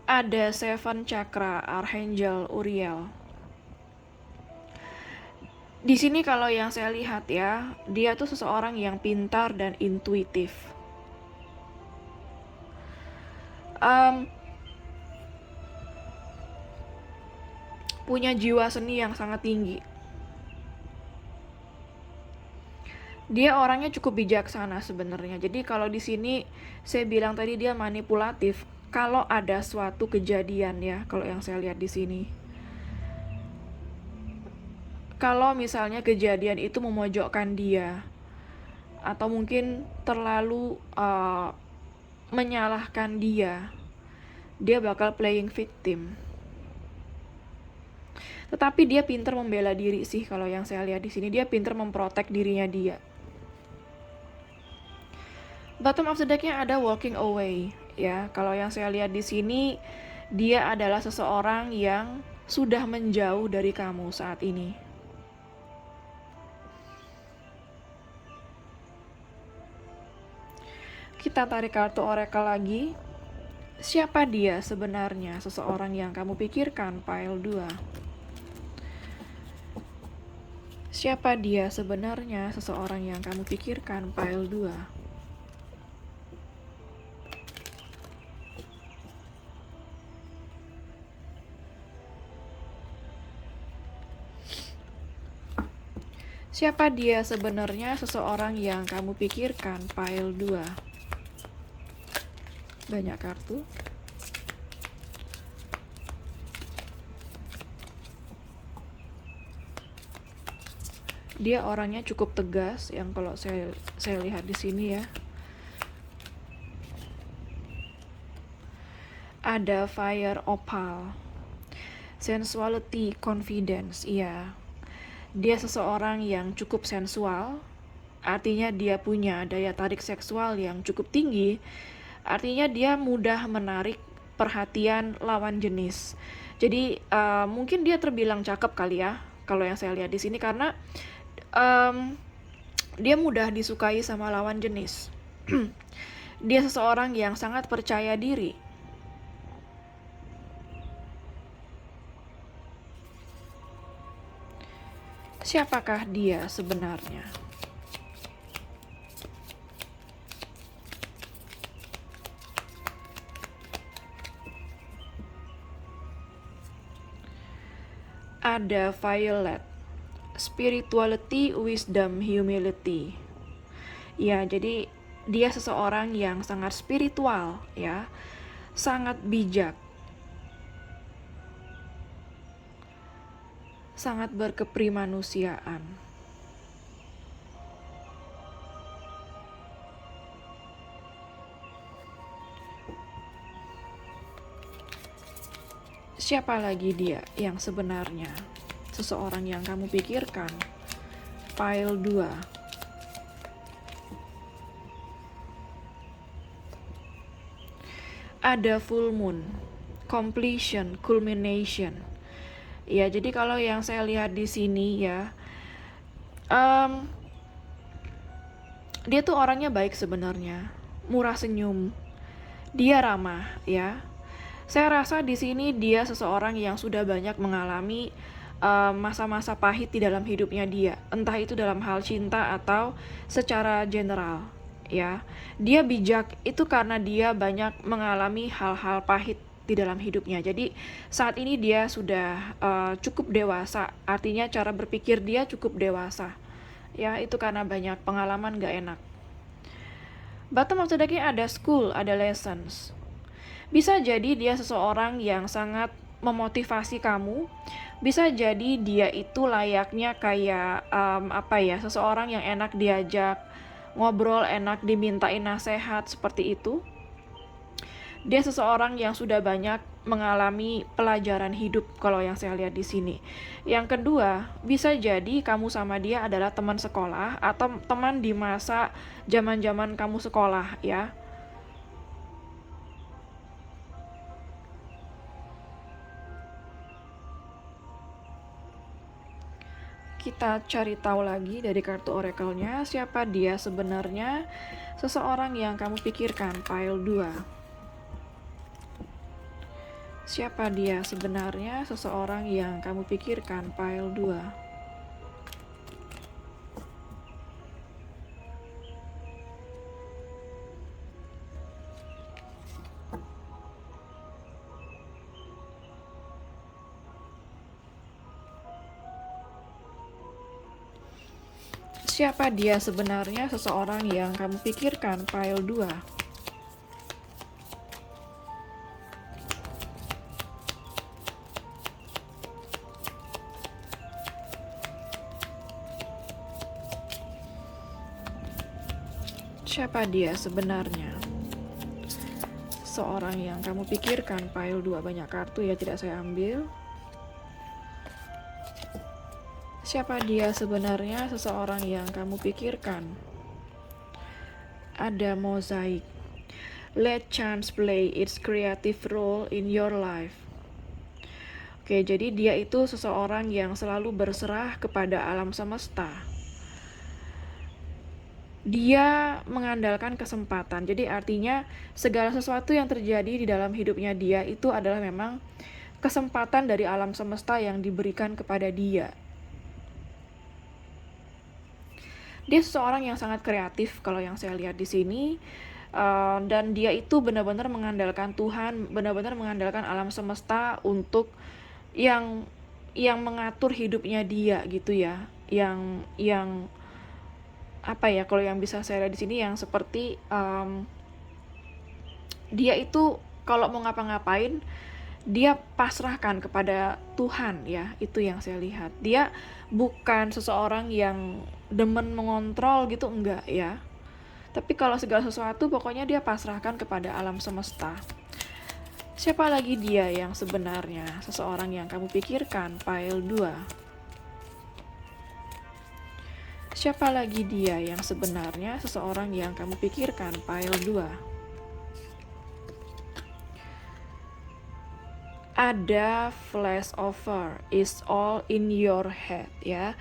Ada Seven Chakra, Archangel Uriel. Di sini kalau yang saya lihat ya, dia tuh seseorang yang pintar dan intuitif. Punya jiwa seni yang sangat tinggi. Dia orangnya cukup bijaksana sebenarnya. Jadi kalau di sini saya bilang tadi dia manipulatif. Kalau ada suatu kejadian ya, kalau yang saya lihat di sini. Kalau misalnya kejadian itu memojokkan dia, atau mungkin terlalu menyalahkan dia bakal playing victim. Tetapi dia pintar membela diri sih kalau yang saya lihat di sini. Dia pintar memprotek dirinya dia. Bottom of the deck-nya ada walking away ya. Kalau yang saya lihat di sini, dia adalah seseorang yang sudah menjauh dari kamu saat ini. Kita tarik kartu oracle lagi. Siapa dia sebenarnya seseorang yang kamu pikirkan? Pile 2. Siapa dia sebenarnya seseorang yang kamu pikirkan? Pile 2. Siapa dia sebenarnya seseorang yang kamu pikirkan? Pile 2. Banyak kartu. Dia orangnya cukup tegas yang kalau saya lihat di sini ya. Ada fire opal. Sensuality, confidence, iya. Dia seseorang yang cukup sensual. Artinya dia punya daya tarik seksual yang cukup tinggi. Artinya dia mudah menarik perhatian lawan jenis. Jadi mungkin dia terbilang cakep kali ya, kalau yang saya lihat di sini, karena dia mudah disukai sama lawan jenis. Dia seseorang yang sangat percaya diri. Siapakah dia sebenarnya? Ada violet, spirituality, wisdom, humility. Ya, jadi dia seseorang yang sangat spiritual, ya, sangat bijak, sangat berkeprimanusiaan. Siapa lagi dia yang sebenarnya? Seseorang yang kamu pikirkan. Pile 2. Ada full moon, completion, culmination. Ya, jadi kalau yang saya lihat di sini ya, dia tuh orangnya baik sebenarnya, murah senyum, dia ramah ya. Saya rasa di sini dia seseorang yang sudah banyak mengalami masa-masa pahit di dalam hidupnya dia, entah itu dalam hal cinta atau secara general ya. Dia bijak itu karena dia banyak mengalami hal-hal pahit di dalam hidupnya. Jadi saat ini dia sudah cukup dewasa, artinya cara berpikir dia cukup dewasa ya, itu karena banyak pengalaman gak enak. Bottom of the deck ada school, ada lessons. Bisa jadi dia seseorang yang sangat memotivasi kamu. Bisa jadi dia itu layaknya kayak seseorang yang enak diajak ngobrol, enak dimintain nasihat, seperti itu. Dia seseorang yang sudah banyak mengalami pelajaran hidup kalau yang saya lihat di sini. Yang kedua, bisa jadi kamu sama dia adalah teman sekolah atau teman di masa zaman-zaman kamu sekolah ya. Kita cari tahu lagi dari kartu oracle-nya siapa dia sebenarnya, seseorang yang kamu pikirkan, pile 2. Siapa dia sebenarnya, seseorang yang kamu pikirkan, pile 2. Siapa dia sebenarnya, seseorang yang kamu pikirkan, pile 2. Siapa dia sebenarnya, seorang yang kamu pikirkan, pile 2. Banyak kartu ya, tidak saya ambil. Siapa dia sebenarnya, seseorang yang kamu pikirkan. Ada mosaic. Let chance play its creative role in your life. Oke, jadi dia itu seseorang yang selalu berserah kepada alam semesta. Dia mengandalkan kesempatan. Jadi artinya segala sesuatu yang terjadi di dalam hidupnya dia itu adalah memang kesempatan dari alam semesta yang diberikan kepada dia. Dia seseorang yang sangat kreatif kalau yang saya lihat di sini, dan dia itu benar-benar mengandalkan Tuhan, benar-benar mengandalkan alam semesta untuk yang mengatur hidupnya dia gitu ya, yang apa ya, kalau yang bisa saya lihat di sini yang seperti dia itu kalau mau ngapa-ngapain dia pasrahkan kepada Tuhan ya, itu yang saya lihat. Dia bukan seseorang yang demen mengontrol gitu, enggak ya. Tapi kalau segala sesuatu pokoknya dia pasrahkan kepada alam semesta. Siapa lagi dia yang sebenarnya, seseorang yang kamu pikirkan, pile 2. Siapa lagi dia yang sebenarnya, seseorang yang kamu pikirkan, pile 2. Ada flashover, is all in your head ya.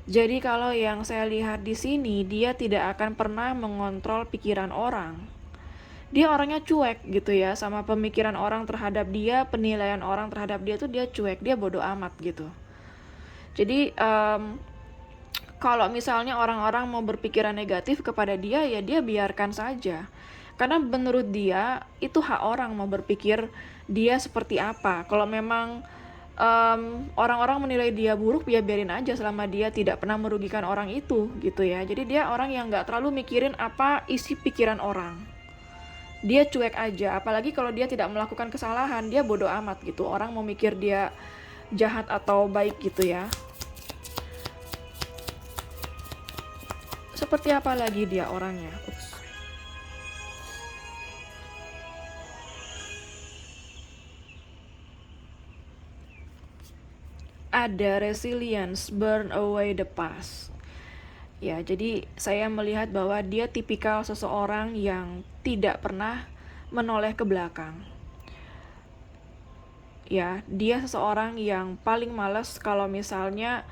Jadi kalau yang saya lihat di sini, dia tidak akan pernah mengontrol pikiran orang. Dia orangnya cuek gitu ya, sama pemikiran orang terhadap dia, penilaian orang terhadap dia tuh dia cuek, dia bodoh amat gitu. Jadi kalau misalnya orang-orang mau berpikiran negatif kepada dia, ya dia biarkan saja. Karena menurut dia, itu hak orang mau berpikir dia seperti apa. Kalau memang orang-orang menilai dia buruk, ya biarin aja selama dia tidak pernah merugikan orang itu gitu ya. Jadi dia orang yang nggak terlalu mikirin apa isi pikiran orang. Dia cuek aja, apalagi kalau dia tidak melakukan kesalahan, dia bodoh amat gitu. Orang mau mikir dia jahat atau baik gitu ya. Seperti apa lagi dia orangnya? Ada resilience, burn away the past. Ya, jadi saya melihat bahwa dia tipikal seseorang yang tidak pernah menoleh ke belakang. Ya, dia seseorang yang paling malas kalau misalnya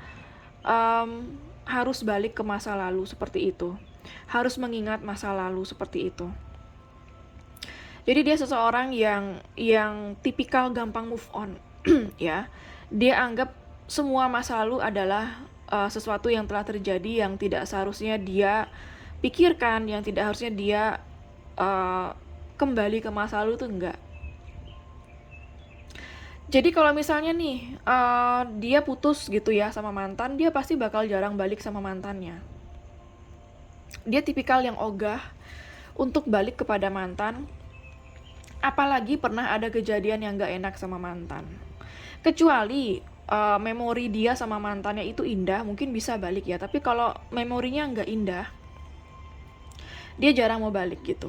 harus balik ke masa lalu seperti itu. Harus mengingat masa lalu seperti itu. Jadi dia seseorang yang tipikal gampang move on. Ya, dia anggap semua masa lalu adalah sesuatu yang telah terjadi, yang tidak seharusnya dia pikirkan, yang tidak harusnya dia kembali ke masa lalu, tuh enggak. Jadi kalau misalnya nih dia putus gitu ya sama mantan, dia pasti bakal jarang balik sama mantannya. Dia tipikal yang ogah untuk balik kepada mantan, apalagi pernah ada kejadian yang gak enak sama mantan. Kecuali memori dia sama mantannya itu indah, mungkin bisa balik ya. Tapi kalau memorinya nggak indah, dia jarang mau balik gitu.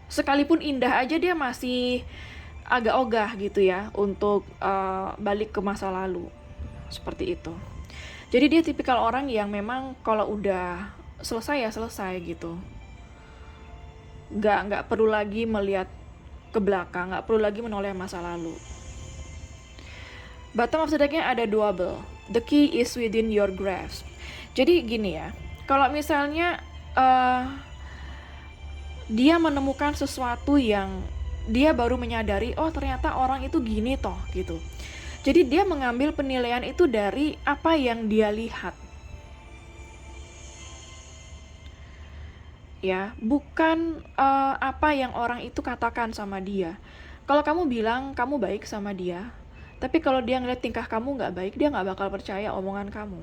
Sekalipun indah aja dia masih agak ogah gitu ya untuk balik ke masa lalu. Seperti itu. Jadi dia tipikal orang yang memang kalau udah selesai ya selesai gitu. Nggak perlu lagi melihat ke belakang, nggak perlu lagi menoleh masa lalu. Bottom of the deck-nya ada double. The key is within your grasp. Jadi gini ya, kalau misalnya dia menemukan sesuatu yang dia baru menyadari, oh ternyata orang itu gini toh gitu. Jadi dia mengambil penilaian itu dari apa yang dia lihat. Ya, bukan apa yang orang itu katakan sama dia. Kalau kamu bilang kamu baik sama dia, tapi kalau dia ngeliat tingkah kamu nggak baik, dia nggak bakal percaya omongan kamu.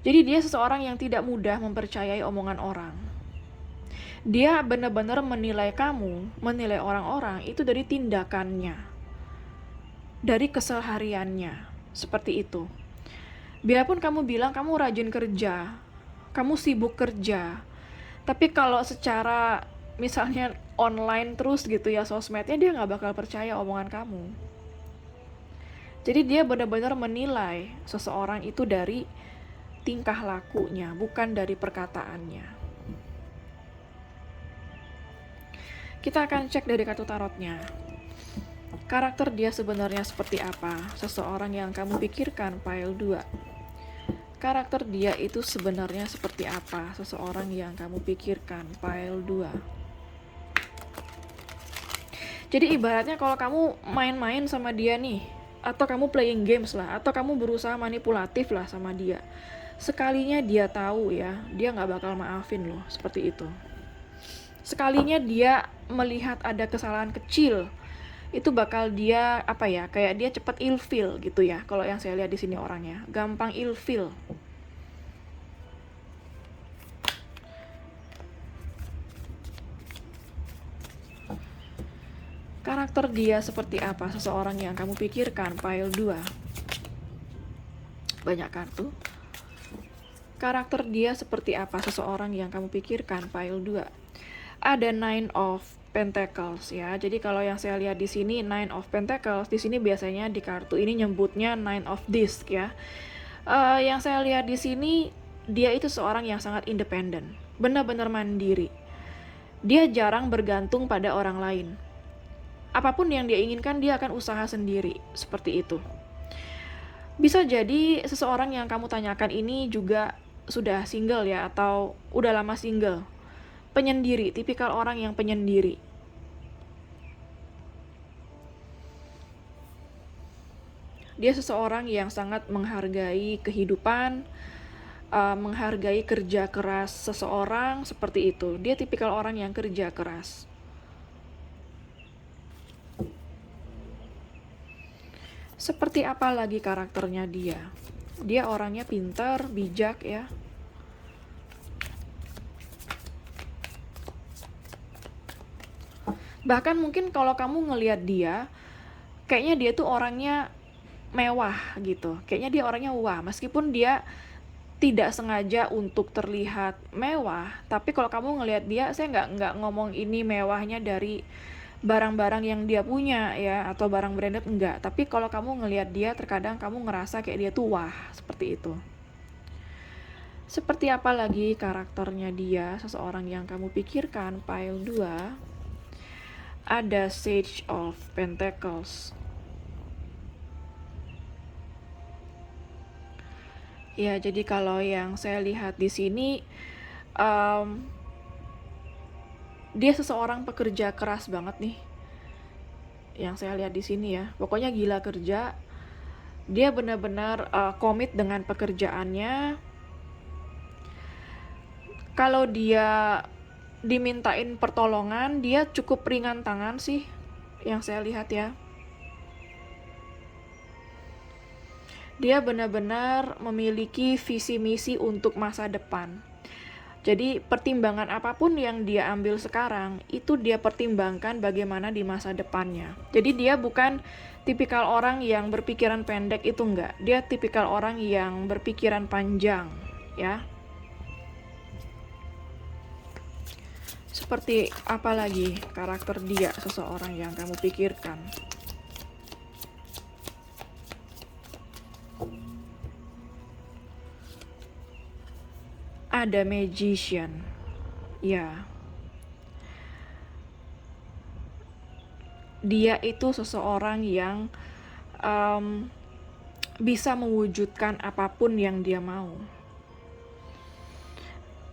Jadi dia seseorang yang tidak mudah mempercayai omongan orang. Dia benar-benar menilai kamu, menilai orang-orang itu dari tindakannya, dari kesehariannya, seperti itu. Biarpun kamu bilang kamu rajin kerja, kamu sibuk kerja, tapi kalau secara misalnya online terus gitu ya sosmednya, dia nggak bakal percaya omongan kamu. Jadi dia benar-benar menilai seseorang itu dari tingkah lakunya, bukan dari perkataannya. Kita akan cek dari kartu tarotnya. Karakter dia sebenarnya seperti apa? Seseorang yang kamu pikirkan, pile 2. Karakter dia itu sebenarnya seperti apa? Seseorang yang kamu pikirkan, pile 2. Jadi ibaratnya kalau kamu main-main sama dia nih, atau kamu playing games lah, atau kamu berusaha manipulatif lah sama dia, sekalinya dia tahu ya, dia gak bakal maafin loh, seperti itu. Sekalinya dia melihat ada kesalahan kecil, itu bakal dia kayak dia cepat ilfeel gitu ya. Kalau yang saya lihat di sini orangnya gampang ilfeel. Karakter dia seperti apa? Seseorang yang kamu pikirkan, pile 2. Banyak kartu. Karakter dia seperti apa? Seseorang yang kamu pikirkan, pile 2. Ada 9 of Pentacles ya. Jadi kalau yang saya lihat di sini 9 of Pentacles, di sini biasanya di kartu ini nyebutnya 9 of Discs ya. Yang saya lihat di sini dia itu seorang yang sangat independen, benar-benar mandiri. Dia jarang bergantung pada orang lain. Apapun yang dia inginkan, dia akan usaha sendiri, seperti itu. Bisa jadi seseorang yang kamu tanyakan ini juga sudah single ya, atau udah lama single. Penyendiri, tipikal orang yang penyendiri. Dia seseorang yang sangat menghargai kehidupan, menghargai kerja keras seseorang, seperti itu. Dia tipikal orang yang kerja keras. Seperti apa lagi karakternya dia? Dia orangnya pintar, bijak ya. Bahkan mungkin kalau kamu ngelihat dia, kayaknya dia tuh orangnya mewah gitu. Kayaknya dia orangnya wah, meskipun dia tidak sengaja untuk terlihat mewah, tapi kalau kamu ngelihat dia, saya nggak ngomong ini mewahnya dari barang-barang yang dia punya ya, atau barang branded, enggak. Tapi kalau kamu ngelihat dia, terkadang kamu ngerasa kayak dia tuh wah, seperti itu. Seperti apa lagi karakternya dia, seseorang yang kamu pikirkan? Pile 2, ada Sage of Pentacles. Ya, jadi kalau yang saya lihat di sini, dia seseorang pekerja keras banget nih. Yang saya lihat di sini ya, pokoknya gila kerja. Dia benar-benar komit dengan pekerjaannya. Kalau dia dimintain pertolongan, dia cukup ringan tangan sih, yang saya lihat ya. Dia benar-benar memiliki visi misi untuk masa depan. Jadi pertimbangan apapun yang dia ambil sekarang, itu dia pertimbangkan bagaimana di masa depannya. Jadi dia bukan tipikal orang yang berpikiran pendek, itu enggak. Dia tipikal orang yang berpikiran panjang, ya. Seperti apa lagi karakter dia, seseorang yang kamu pikirkan? Ada Magician. Ya. Dia itu seseorang yang bisa mewujudkan apapun yang dia mau.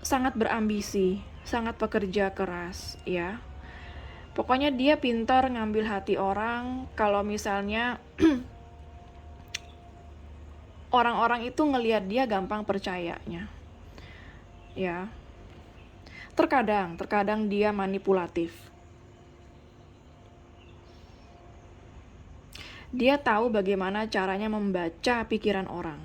Sangat berambisi, sangat pekerja keras, ya. Pokoknya dia pintar ngambil hati orang. Kalau misalnya orang-orang itu ngelihat dia gampang percayanya, ya. Terkadang dia manipulatif. Dia tahu bagaimana caranya membaca pikiran orang.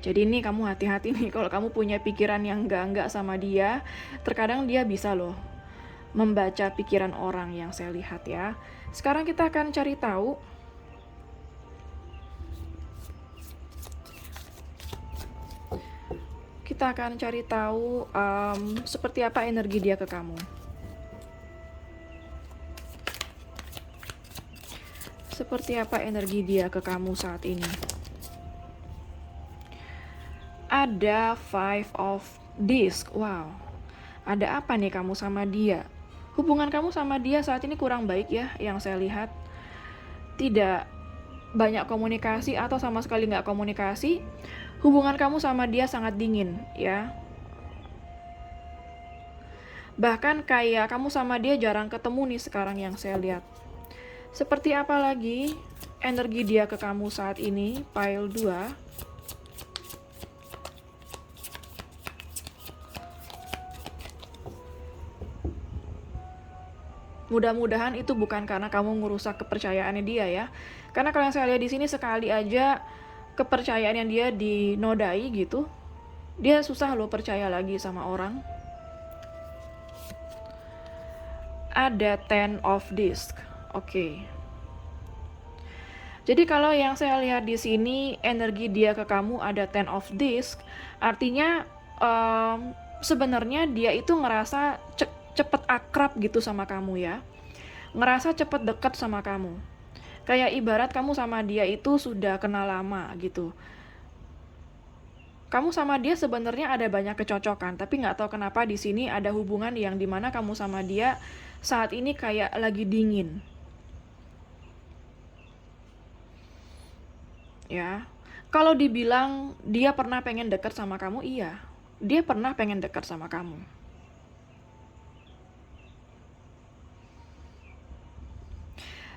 Jadi ini kamu hati-hati nih, kalau kamu punya pikiran yang enggak sama dia, terkadang dia bisa loh membaca pikiran orang, yang saya lihat ya. Sekarang kita akan cari tahu seperti apa energi dia ke kamu. Seperti apa energi dia ke kamu saat ini? Ada Five of Discs. Wow. Ada apa nih kamu sama dia? Hubungan kamu sama dia saat ini kurang baik ya, yang saya lihat. Tidak banyak komunikasi atau sama sekali nggak komunikasi. Hubungan kamu sama dia sangat dingin ya. Bahkan kayak kamu sama dia jarang ketemu nih sekarang, yang saya lihat. Seperti apa lagi energi dia ke kamu saat ini? Pile 2. Mudah-mudahan itu bukan karena kamu ngerusak kepercayaannya dia ya. Karena kalau yang saya lihat di sini, sekali aja kepercayaannya dia dinodai gitu, dia susah loh percaya lagi sama orang. Ada Ten of Discs. Oke. Jadi kalau yang saya lihat di sini, energi dia ke kamu ada Ten of Discs, artinya sebenarnya dia itu ngerasa cepet akrab gitu sama kamu ya. Ngerasa cepet deket sama kamu. Kayak ibarat kamu sama dia itu sudah kenal lama gitu. Kamu sama dia sebenarnya ada banyak kecocokan, tapi nggak tahu kenapa di sini ada hubungan yang dimana kamu sama dia saat ini kayak lagi dingin. Ya, kalau dibilang dia pernah pengen dekat sama kamu, iya. Dia pernah pengen dekat sama kamu.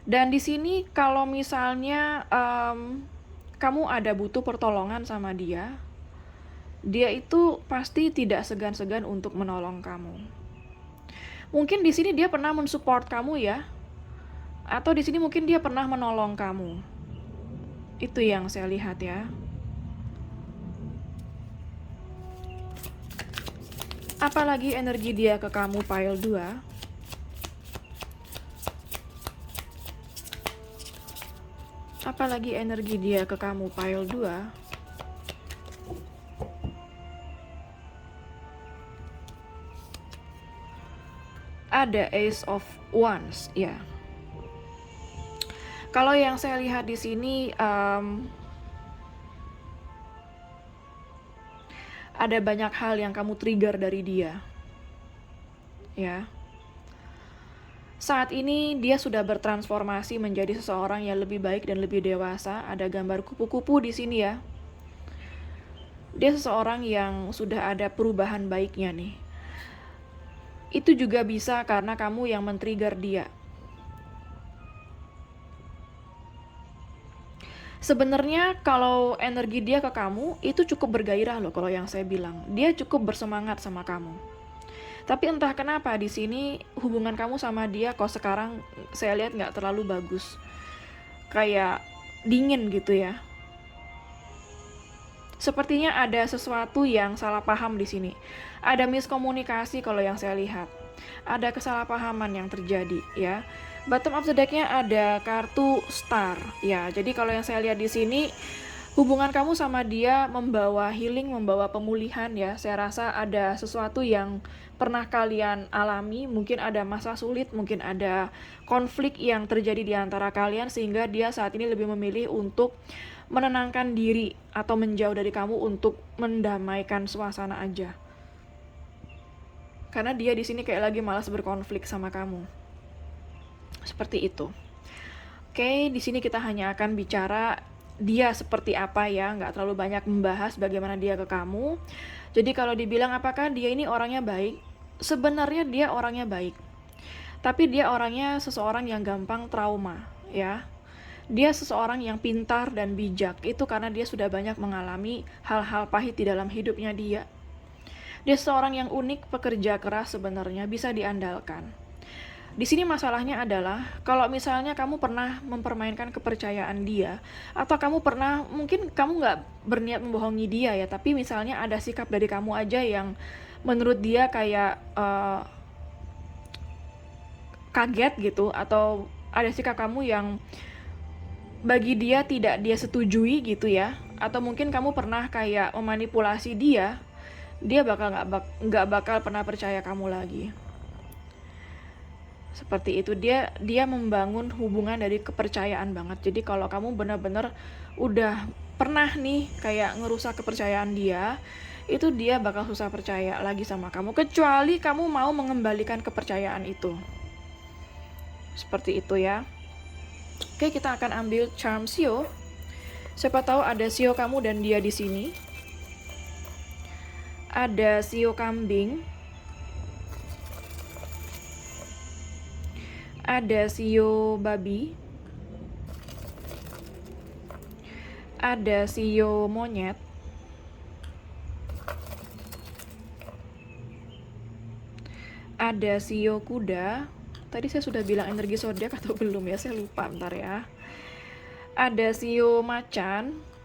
Dan di sini kalau misalnya kamu ada butuh pertolongan sama dia, dia itu pasti tidak segan-segan untuk menolong kamu. Mungkin di sini dia pernah mensupport kamu ya. Atau di sini mungkin dia pernah menolong kamu. Itu yang saya lihat ya. Apalagi energi dia ke kamu pile 2. Apalagi energi dia ke kamu pile 2. Ada Ace of Wands ya. Kalau yang saya lihat di sini ada banyak hal yang kamu trigger dari dia. Ya. Saat ini dia sudah bertransformasi menjadi seseorang yang lebih baik dan lebih dewasa. Ada gambar kupu-kupu di sini ya. Dia seseorang yang sudah ada perubahan baiknya nih. Itu juga bisa karena kamu yang men-trigger dia. Sebenarnya kalau energi dia ke kamu itu cukup bergairah loh kalau yang saya bilang. Dia cukup bersemangat sama kamu. Tapi entah kenapa di sini hubungan kamu sama dia kok sekarang saya lihat nggak terlalu bagus. Kayak dingin gitu ya. Sepertinya ada sesuatu yang salah paham di sini. Ada miskomunikasi kalau yang saya lihat. Ada kesalahpahaman yang terjadi ya. Bottom of the deck-nya ada kartu star ya. Jadi kalau yang saya lihat di sini hubungan kamu sama dia membawa healing, membawa pemulihan ya. Saya rasa ada sesuatu yang pernah kalian alami, mungkin ada masa sulit, mungkin ada konflik yang terjadi di antara kalian sehingga dia saat ini lebih memilih untuk menenangkan diri atau menjauh dari kamu untuk mendamaikan suasana aja. Karena dia di sini kayak lagi malas berkonflik sama kamu. Seperti itu. Oke, di sini kita hanya akan bicara dia seperti apa ya, nggak terlalu banyak membahas bagaimana dia ke kamu. Jadi kalau dibilang apakah dia ini orangnya baik, sebenarnya dia orangnya baik. Tapi dia orangnya seseorang yang gampang trauma, ya. Dia seseorang yang pintar dan bijak, itu karena dia sudah banyak mengalami hal-hal pahit di dalam hidupnya dia. Dia seseorang yang unik, pekerja keras sebenarnya, bisa diandalkan. Di sini masalahnya adalah kalau misalnya kamu pernah mempermainkan kepercayaan dia, atau kamu pernah, mungkin kamu nggak berniat membohongi dia ya, tapi misalnya ada sikap dari kamu aja yang menurut dia kayak kaget gitu, atau ada sikap kamu yang bagi dia tidak dia setujui gitu ya, atau mungkin kamu pernah kayak memanipulasi dia, dia bakal nggak bakal pernah percaya kamu lagi. Seperti itu, dia membangun hubungan dari kepercayaan banget. Jadi kalau kamu benar-benar udah pernah nih kayak ngerusak kepercayaan dia, itu dia bakal susah percaya lagi sama kamu, kecuali kamu mau mengembalikan kepercayaan itu. Seperti itu ya. Oke, kita akan ambil charm Sio. Siapa tahu ada Sio kamu dan dia di sini. Ada Sio kambing. Ada Sio babi. Ada Sio monyet. Ada Sio kuda. Tadi saya sudah bilang energi zodiak atau belum ya? Saya lupa, bentar ya. Ada Sio macan.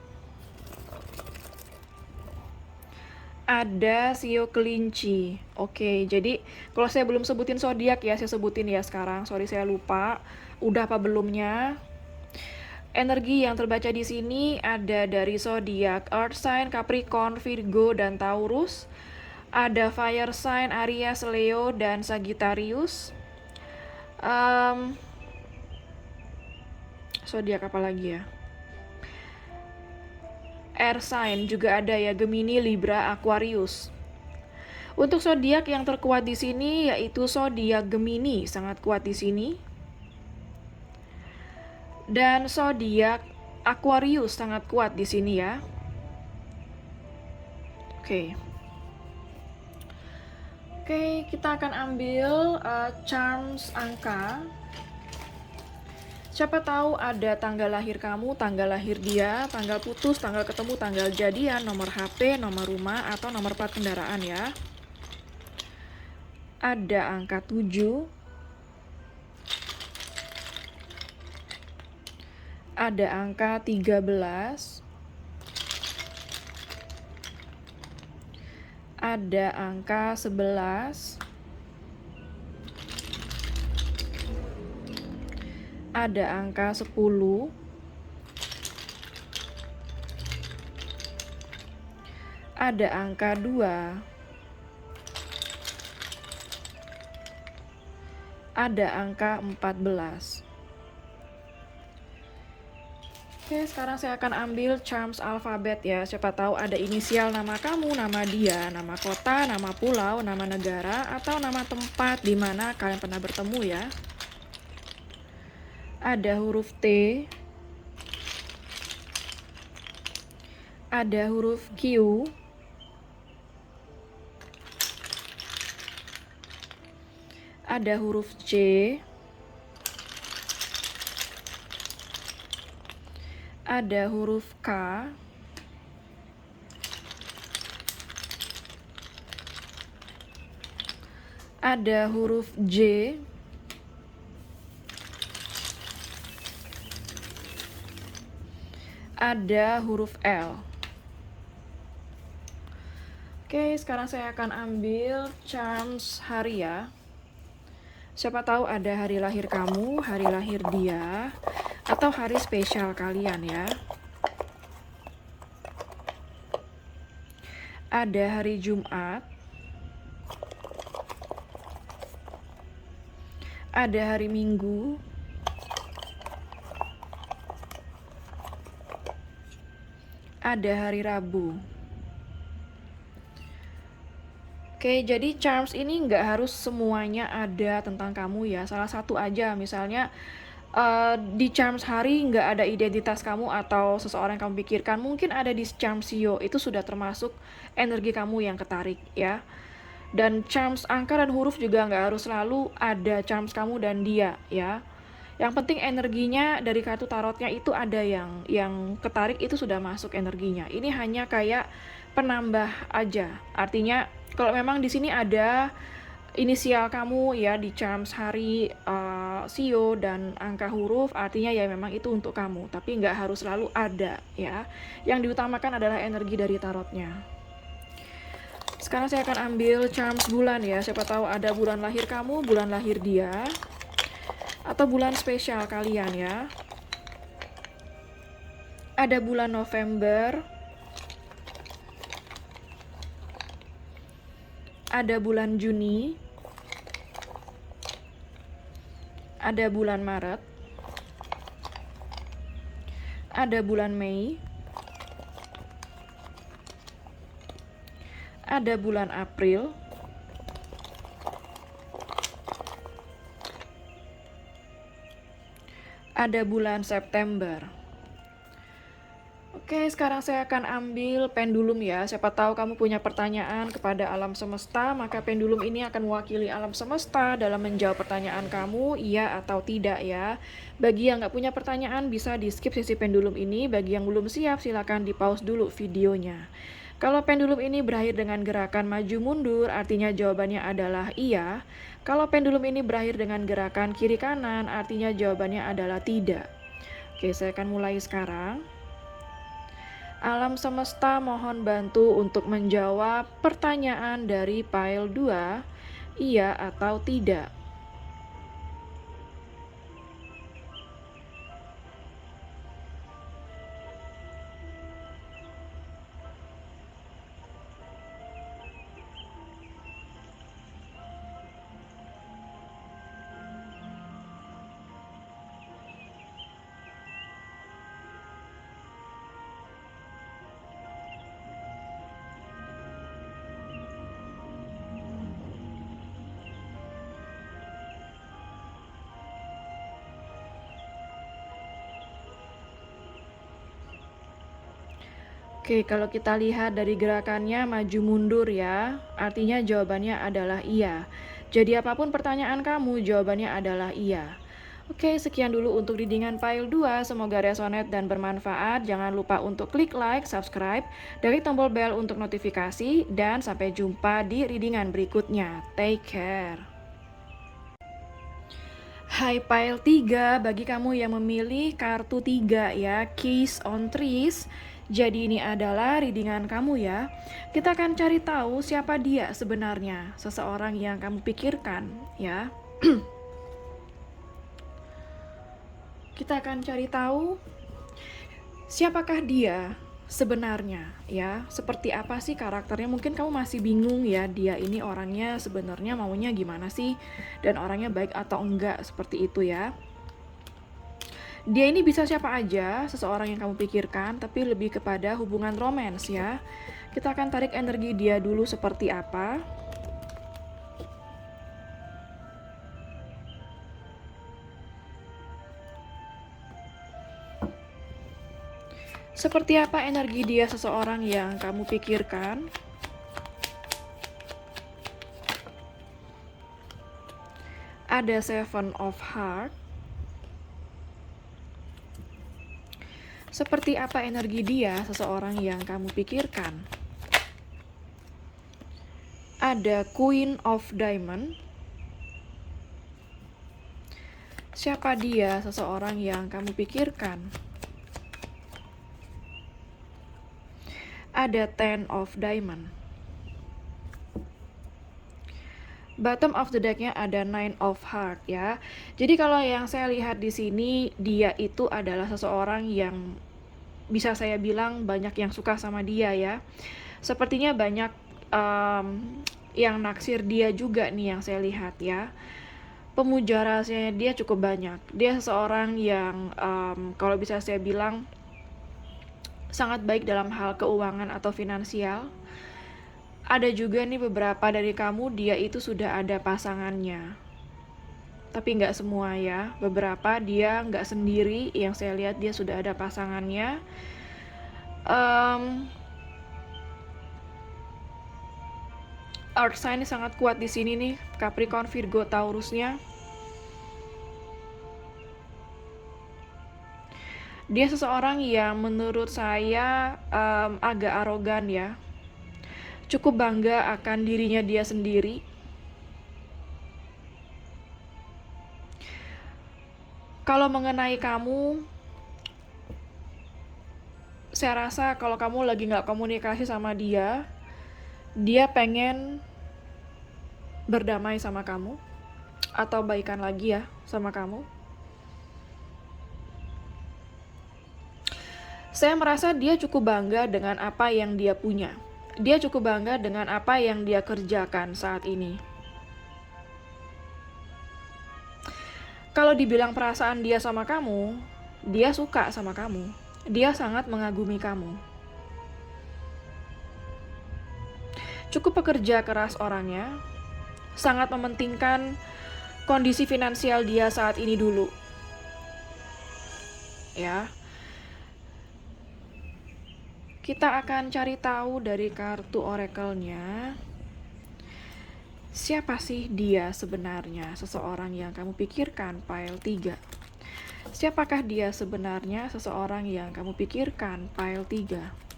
Ada Sio kelinci. Oke, jadi kalau saya belum sebutin zodiak ya, saya sebutin ya sekarang. Sorry saya lupa. Udah apa belumnya? Energi yang terbaca di sini ada dari zodiak Earth sign, Capricorn, Virgo, dan Taurus. Ada fire sign Aries, Leo, dan Sagittarius. Zodiak apa lagi ya? Air sign juga ada ya, Gemini, Libra, Aquarius. Untuk zodiak yang terkuat di sini yaitu zodiak Gemini, sangat kuat di sini. Dan zodiak Aquarius sangat kuat di sini ya. Oke, kita akan ambil charms angka. Siapa tahu ada tanggal lahir kamu, tanggal lahir dia, tanggal putus, tanggal ketemu, tanggal jadian, nomor HP, nomor rumah, atau nomor plat kendaraan ya. Ada angka 7. ada angka 13, ada angka 11, ada angka 10, ada angka 2, ada angka 14. Oke, sekarang saya akan ambil charms alfabet ya. Siapa tahu ada inisial nama kamu, nama dia, nama kota, nama pulau, nama negara, atau nama tempat di mana kalian pernah bertemu ya. Ada huruf T, ada huruf Q, ada huruf C, ada huruf K, ada huruf J, ada huruf L. Oke, sekarang saya akan ambil charms hari ya. Siapa tahu ada hari lahir kamu, hari lahir dia, atau hari spesial kalian ya. Ada hari Jumat, ada hari Minggu, ada hari Rabu. Oke, jadi charms ini nggak harus semuanya ada tentang kamu ya. Salah satu aja, misalnya di charms hari nggak ada identitas kamu atau seseorang yang kamu pikirkan. Mungkin ada di charms Sio, itu sudah termasuk energi kamu yang ketarik ya. Dan charms angka dan huruf juga nggak harus selalu ada charms kamu dan dia ya. Yang penting energinya dari kartu tarotnya itu ada yang ketarik, itu sudah masuk energinya. Ini hanya kayak penambah aja. Artinya kalau memang di sini ada inisial kamu ya di charms hari Sio dan angka huruf, artinya ya memang itu untuk kamu. Tapi nggak harus selalu ada ya. Yang diutamakan adalah energi dari tarotnya. Sekarang saya akan ambil charms bulan ya. Siapa tahu ada bulan lahir kamu, bulan lahir dia, atau bulan spesial kalian ya. Ada bulan November, ada bulan Juni, ada bulan Maret, ada bulan Mei, ada bulan April, ada bulan September. Oke, sekarang saya akan ambil pendulum ya. Siapa tahu kamu punya pertanyaan kepada alam semesta, maka pendulum ini akan mewakili alam semesta dalam menjawab pertanyaan kamu, iya atau tidak ya. Bagi yang nggak punya pertanyaan, bisa di skip sesi pendulum ini. Bagi yang belum siap, silakan di pause dulu videonya. Kalau pendulum ini berakhir dengan gerakan maju mundur, artinya jawabannya adalah iya. Kalau pendulum ini berakhir dengan gerakan kiri kanan, artinya jawabannya adalah tidak. Oke, saya akan mulai sekarang. Alam semesta mohon bantu untuk menjawab pertanyaan dari pile 2, iya atau tidak. Oke, kalau kita lihat dari gerakannya maju mundur ya, artinya jawabannya adalah iya. Jadi apapun pertanyaan kamu, jawabannya adalah iya. Oke, sekian dulu untuk readingan file 2. Semoga resonate dan bermanfaat. Jangan lupa untuk klik like, subscribe, dari tombol bell untuk notifikasi, dan sampai jumpa di readingan berikutnya. Take care. Hai pile 3, bagi kamu yang memilih kartu 3 ya, Keys on Trees. Jadi ini adalah readingan kamu ya. Kita akan cari tahu siapa dia sebenarnya, seseorang yang kamu pikirkan ya. Kita akan cari tahu siapakah dia sebenarnya ya, seperti apa sih karakternya. Mungkin kamu masih bingung ya, dia ini orangnya sebenarnya maunya gimana sih, dan orangnya baik atau enggak, seperti itu ya. Dia ini bisa siapa aja, seseorang yang kamu pikirkan, tapi lebih kepada hubungan romans ya. Kita akan tarik energi dia dulu seperti apa. Seperti apa energi dia seseorang yang kamu pikirkan? Ada Seven of Heart. Seperti apa energi dia seseorang yang kamu pikirkan? Ada Queen of Diamond. Siapa dia seseorang yang kamu pikirkan? Ada Ten of Diamond. Bottom of the deck-nya ada Nine of Heart ya. Jadi kalau yang saya lihat di sini, dia itu adalah seseorang yang bisa saya bilang banyak yang suka sama dia ya. Sepertinya banyak yang naksir dia juga nih yang saya lihat ya. Pemuja rahasianya dia cukup banyak. Dia seseorang yang kalau bisa saya bilang sangat baik dalam hal keuangan atau finansial. Ada juga nih beberapa dari kamu, dia itu sudah ada pasangannya. Tapi nggak semua ya, beberapa dia nggak sendiri, yang saya lihat dia sudah ada pasangannya. Earth sign sangat kuat di sini nih, Capricorn, Virgo, Taurusnya. Dia seseorang yang menurut saya agak arogan ya. Cukup bangga akan dirinya dia sendiri. Kalau mengenai kamu, saya rasa kalau kamu lagi nggak komunikasi sama dia, dia pengen berdamai sama kamu, atau baikan lagi ya sama kamu. Saya merasa dia cukup bangga dengan apa yang dia punya. Dia cukup bangga dengan apa yang dia kerjakan saat ini. Kalau dibilang perasaan dia sama kamu, dia suka sama kamu. Dia sangat mengagumi kamu. Cukup pekerja keras orangnya, sangat mementingkan kondisi finansial dia saat ini dulu. Ya. Kita akan cari tahu dari kartu oracle-nya. Siapa sih dia sebenarnya, seseorang yang kamu pikirkan, pile 3. Siapakah dia sebenarnya, seseorang yang kamu pikirkan, pile 3?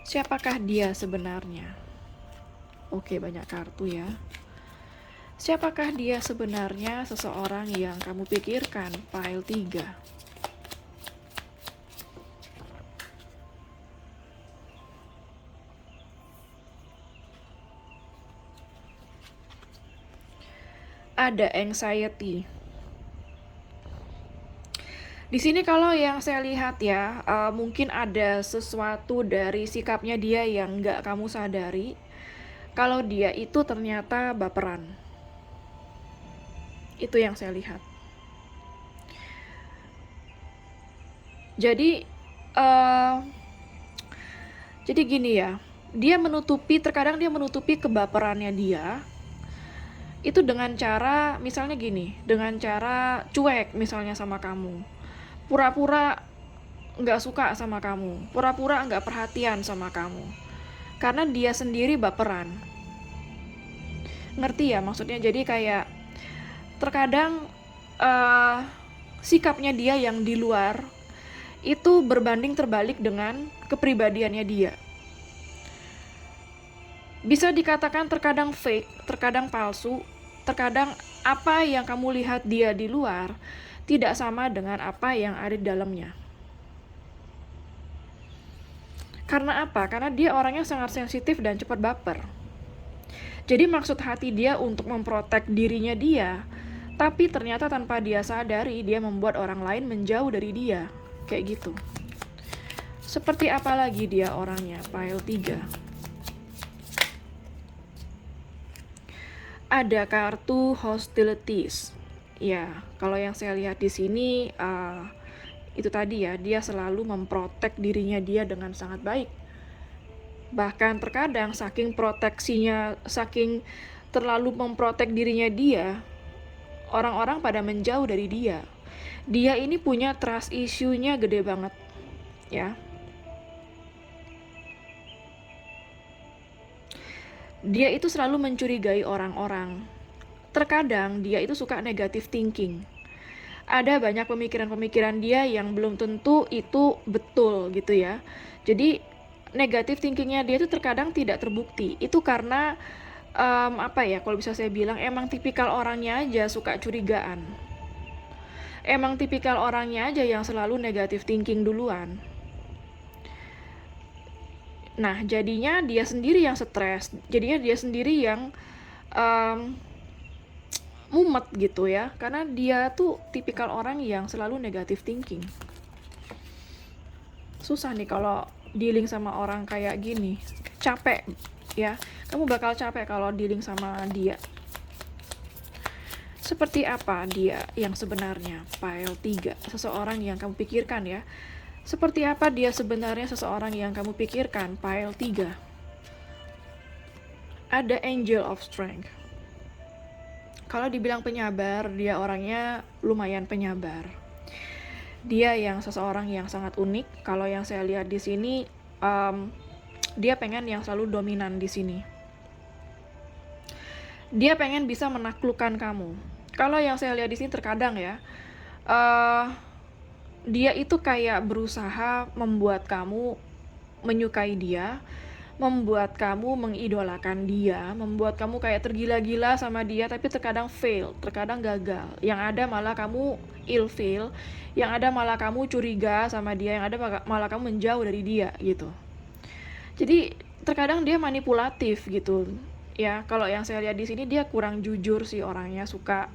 Siapakah dia sebenarnya? Oke, banyak kartu ya. Siapakah dia sebenarnya, seseorang yang kamu pikirkan, pile 3? Ada anxiety. Di sini kalau yang saya lihat ya, mungkin ada sesuatu dari sikapnya dia yang nggak kamu sadari. Kalau dia itu ternyata baperan. Itu yang saya lihat. Jadi gini ya, terkadang dia menutupi kebaperannya dia. Itu dengan cara, misalnya gini, dengan cara cuek misalnya sama kamu. Pura-pura nggak suka sama kamu, pura-pura nggak perhatian sama kamu, karena dia sendiri baperan. Ngerti ya maksudnya? Jadi kayak terkadang sikapnya dia yang di luar itu berbanding terbalik dengan kepribadiannya dia. Bisa dikatakan terkadang fake, terkadang palsu, terkadang apa yang kamu lihat dia di luar tidak sama dengan apa yang ada di dalamnya. Karena apa? Karena dia orangnya sangat sensitif dan cepat baper. Jadi maksud hati dia untuk memprotek dirinya dia, tapi ternyata tanpa dia sadari dia membuat orang lain menjauh dari dia. Kayak gitu. Seperti apa lagi dia orangnya? Pile 3. Ada kartu hostilities. Ya, kalau yang saya lihat di sini itu tadi ya, dia selalu memprotek dirinya dia dengan sangat baik. Bahkan terkadang saking proteksinya, saking terlalu memprotek dirinya dia, orang-orang pada menjauh dari dia. Dia ini punya trust issue-nya gede banget, ya. Dia itu selalu mencurigai orang-orang. Terkadang dia itu suka negative thinking. Ada banyak pemikiran-pemikiran dia yang belum tentu itu betul gitu ya. Jadi negative thinkingnya dia itu terkadang tidak terbukti. Itu karena apa ya, kalau bisa saya bilang emang tipikal orangnya aja suka curigaan. Emang tipikal orangnya aja yang selalu negative thinking duluan. Nah, jadinya dia sendiri yang stres, jadinya dia sendiri yang mumet gitu ya, karena dia tuh tipikal orang yang selalu negative thinking. Susah nih kalau dealing sama orang kayak gini, capek ya, kamu bakal capek kalau dealing sama dia. Seperti apa dia yang sebenarnya? Pile 3, seseorang yang kamu pikirkan ya. Seperti apa dia sebenarnya seseorang yang kamu pikirkan? Pile 3. Ada Angel of Strength. Kalau dibilang penyabar, dia orangnya lumayan penyabar. Dia yang seseorang yang sangat unik. Kalau yang saya lihat di sini, dia pengen yang selalu dominan di sini. Dia pengen bisa menaklukkan kamu. Kalau yang saya lihat di sini terkadang ya, dia itu kayak berusaha membuat kamu menyukai dia, membuat kamu mengidolakan dia, membuat kamu kayak tergila-gila sama dia, tapi terkadang fail, terkadang gagal. Yang ada malah kamu ilfeel, yang ada malah kamu curiga sama dia, yang ada malah kamu menjauh dari dia gitu. Jadi terkadang dia manipulatif gitu. Ya, kalau yang saya lihat di sini dia kurang jujur sih orangnya, suka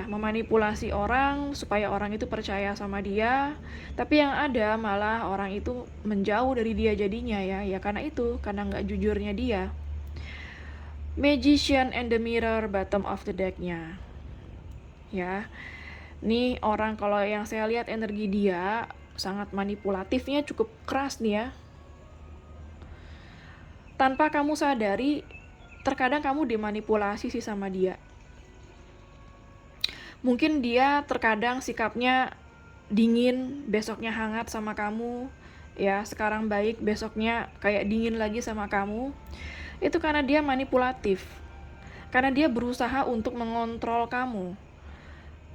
memanipulasi orang supaya orang itu percaya sama dia, tapi yang ada malah orang itu menjauh dari dia jadinya ya karena nggak jujurnya dia. Magician and the Mirror bottom of the deck-nya ya, nih orang kalau yang saya lihat energi dia sangat manipulatifnya cukup keras nih ya, tanpa kamu sadari terkadang kamu dimanipulasi sih sama dia. Mungkin dia terkadang sikapnya dingin, besoknya hangat sama kamu, ya sekarang baik, besoknya kayak dingin lagi sama kamu. Itu karena dia manipulatif, karena dia berusaha untuk mengontrol kamu,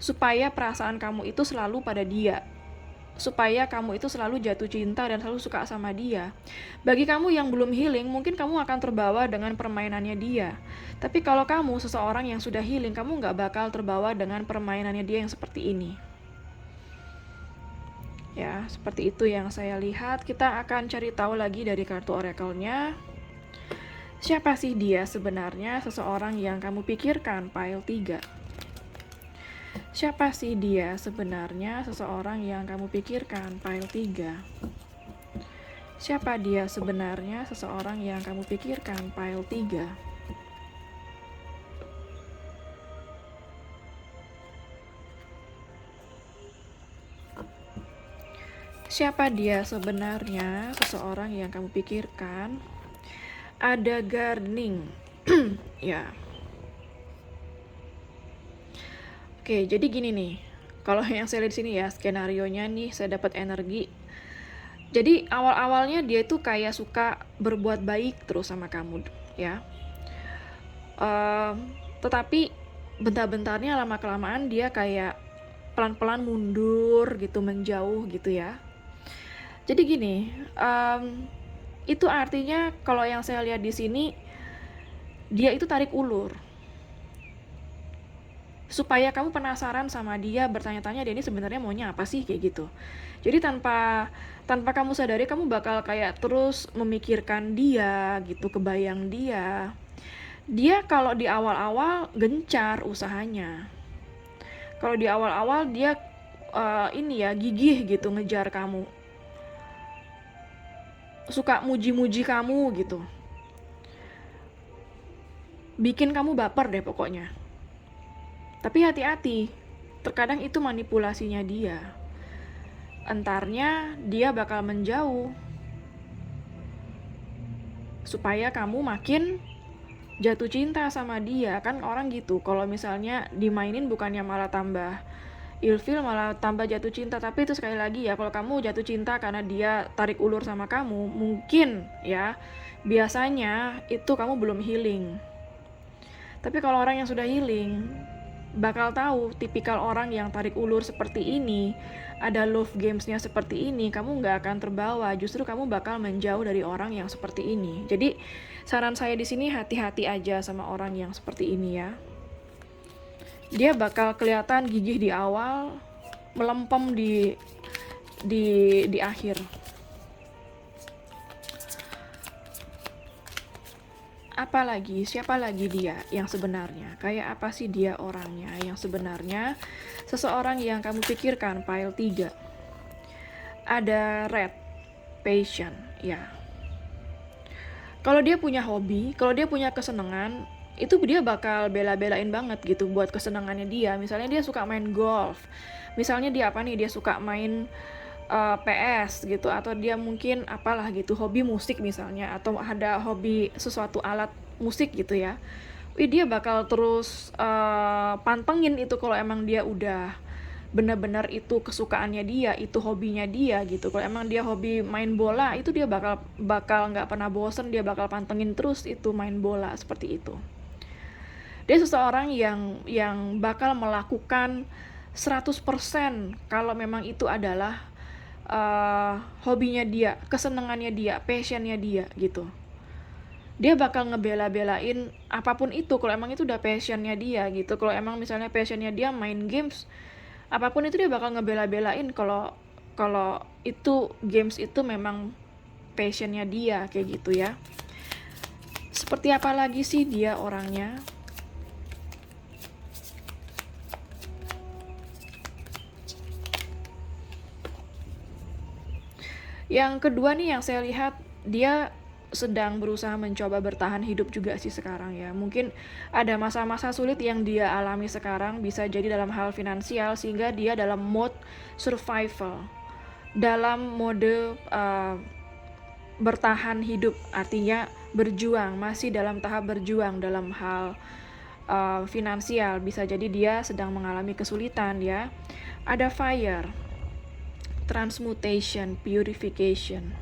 supaya perasaan kamu itu selalu pada dia, supaya kamu itu selalu jatuh cinta dan selalu suka sama dia. Bagi kamu yang belum healing, mungkin kamu akan terbawa dengan permainannya dia. Tapi kalau kamu seseorang yang sudah healing, kamu nggak bakal terbawa dengan permainannya dia yang seperti ini. Ya, seperti itu yang saya lihat. Kita akan cari tahu lagi dari kartu oracle-nya. Siapa sih dia sebenarnya seseorang yang kamu pikirkan? Pile 3. Siapa sih dia sebenarnya seseorang yang kamu pikirkan? Pile 3. Siapa dia sebenarnya seseorang yang kamu pikirkan? Pile 3. Siapa dia sebenarnya seseorang yang kamu pikirkan? Ada gardening. Ya. Oke, jadi gini nih. Kalau yang saya lihat di sini ya, skenarionya nih saya dapat energi. Jadi awal-awalnya dia itu kayak suka berbuat baik terus sama kamu, ya. Tetapi bentar-bentarnya lama-kelamaan dia kayak pelan-pelan mundur gitu, menjauh gitu ya. Jadi gini, itu artinya kalau yang saya lihat di sini, dia itu tarik ulur. Supaya kamu penasaran sama dia, bertanya-tanya dia ini sebenarnya maunya apa sih, kayak gitu. Jadi tanpa kamu sadari, kamu bakal kayak terus memikirkan dia gitu, kebayang dia. Dia kalau di awal-awal gencar usahanya. Kalau di awal-awal dia ini ya, gigih gitu ngejar kamu. Suka muji-muji kamu gitu. Bikin kamu baper deh pokoknya. Tapi hati-hati, terkadang itu manipulasinya dia. Entarnya dia bakal menjauh supaya kamu makin jatuh cinta sama dia. Kan orang gitu, kalau misalnya dimainin bukannya malah tambah ilfil, malah tambah jatuh cinta. Tapi itu sekali lagi ya, kalau kamu jatuh cinta karena dia tarik ulur sama kamu, mungkin ya, biasanya itu kamu belum healing. Tapi kalau orang yang sudah healing, bakal tahu tipikal orang yang tarik ulur seperti ini, ada love gamesnya seperti ini, kamu nggak akan terbawa, justru kamu bakal menjauh dari orang yang seperti ini. Jadi saran saya di sini, hati-hati aja sama orang yang seperti ini ya. Dia bakal kelihatan gigih di awal, melempem di akhir. Apalagi, siapa lagi dia yang sebenarnya? Kayak apa sih dia orangnya yang sebenarnya? Seseorang yang kamu pikirkan, pile 3. Ada red, passion, ya. Kalau dia punya hobi, kalau dia punya kesenangan, itu dia bakal bela-belain banget gitu buat kesenangannya dia. Misalnya dia suka main golf. Misalnya dia apa nih, dia suka main PS gitu, atau dia mungkin apalah gitu, hobi musik misalnya, atau ada hobi sesuatu alat musik gitu ya. Dia bakal terus pantengin itu kalau emang dia udah benar-benar itu kesukaannya dia, itu hobinya dia gitu. Kalau emang dia hobi main bola, itu dia bakal nggak pernah bosen, dia bakal pantengin terus itu main bola, seperti itu. Dia seseorang yang bakal melakukan 100% kalau memang itu adalah hobinya dia, kesenangannya dia, passionnya dia gitu. Dia bakal ngebela-belain apapun itu kalau emang itu udah passionnya dia gitu. Kalau emang misalnya passionnya dia main games, apapun itu dia bakal ngebela-belain kalau itu games itu memang passionnya dia, kayak gitu ya. Seperti apa lagi sih dia orangnya? Yang kedua nih yang saya lihat, dia sedang berusaha mencoba bertahan hidup juga sih sekarang ya. Mungkin ada masa-masa sulit yang dia alami sekarang, bisa jadi dalam hal finansial, sehingga dia dalam mode survival, dalam mode bertahan hidup, artinya berjuang, masih dalam tahap berjuang dalam hal finansial. Bisa jadi dia sedang mengalami kesulitan ya. Ada fire, transmutation, purification.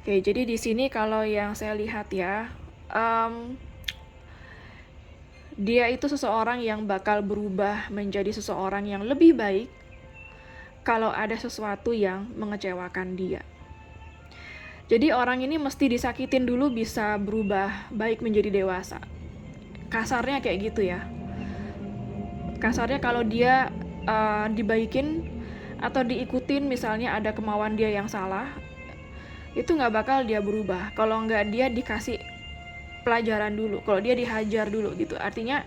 Oke, jadi di sini kalau yang saya lihat ya, dia itu seseorang yang bakal berubah menjadi seseorang yang lebih baik kalau ada sesuatu yang mengecewakan dia. Jadi orang ini mesti disakitin dulu bisa berubah baik menjadi dewasa. Kasarnya kayak gitu ya. Kasarnya kalau dia dibaikin atau diikutin, misalnya ada kemauan dia yang salah, itu nggak bakal dia berubah kalau nggak dia dikasih pelajaran dulu, kalau dia dihajar dulu gitu. Artinya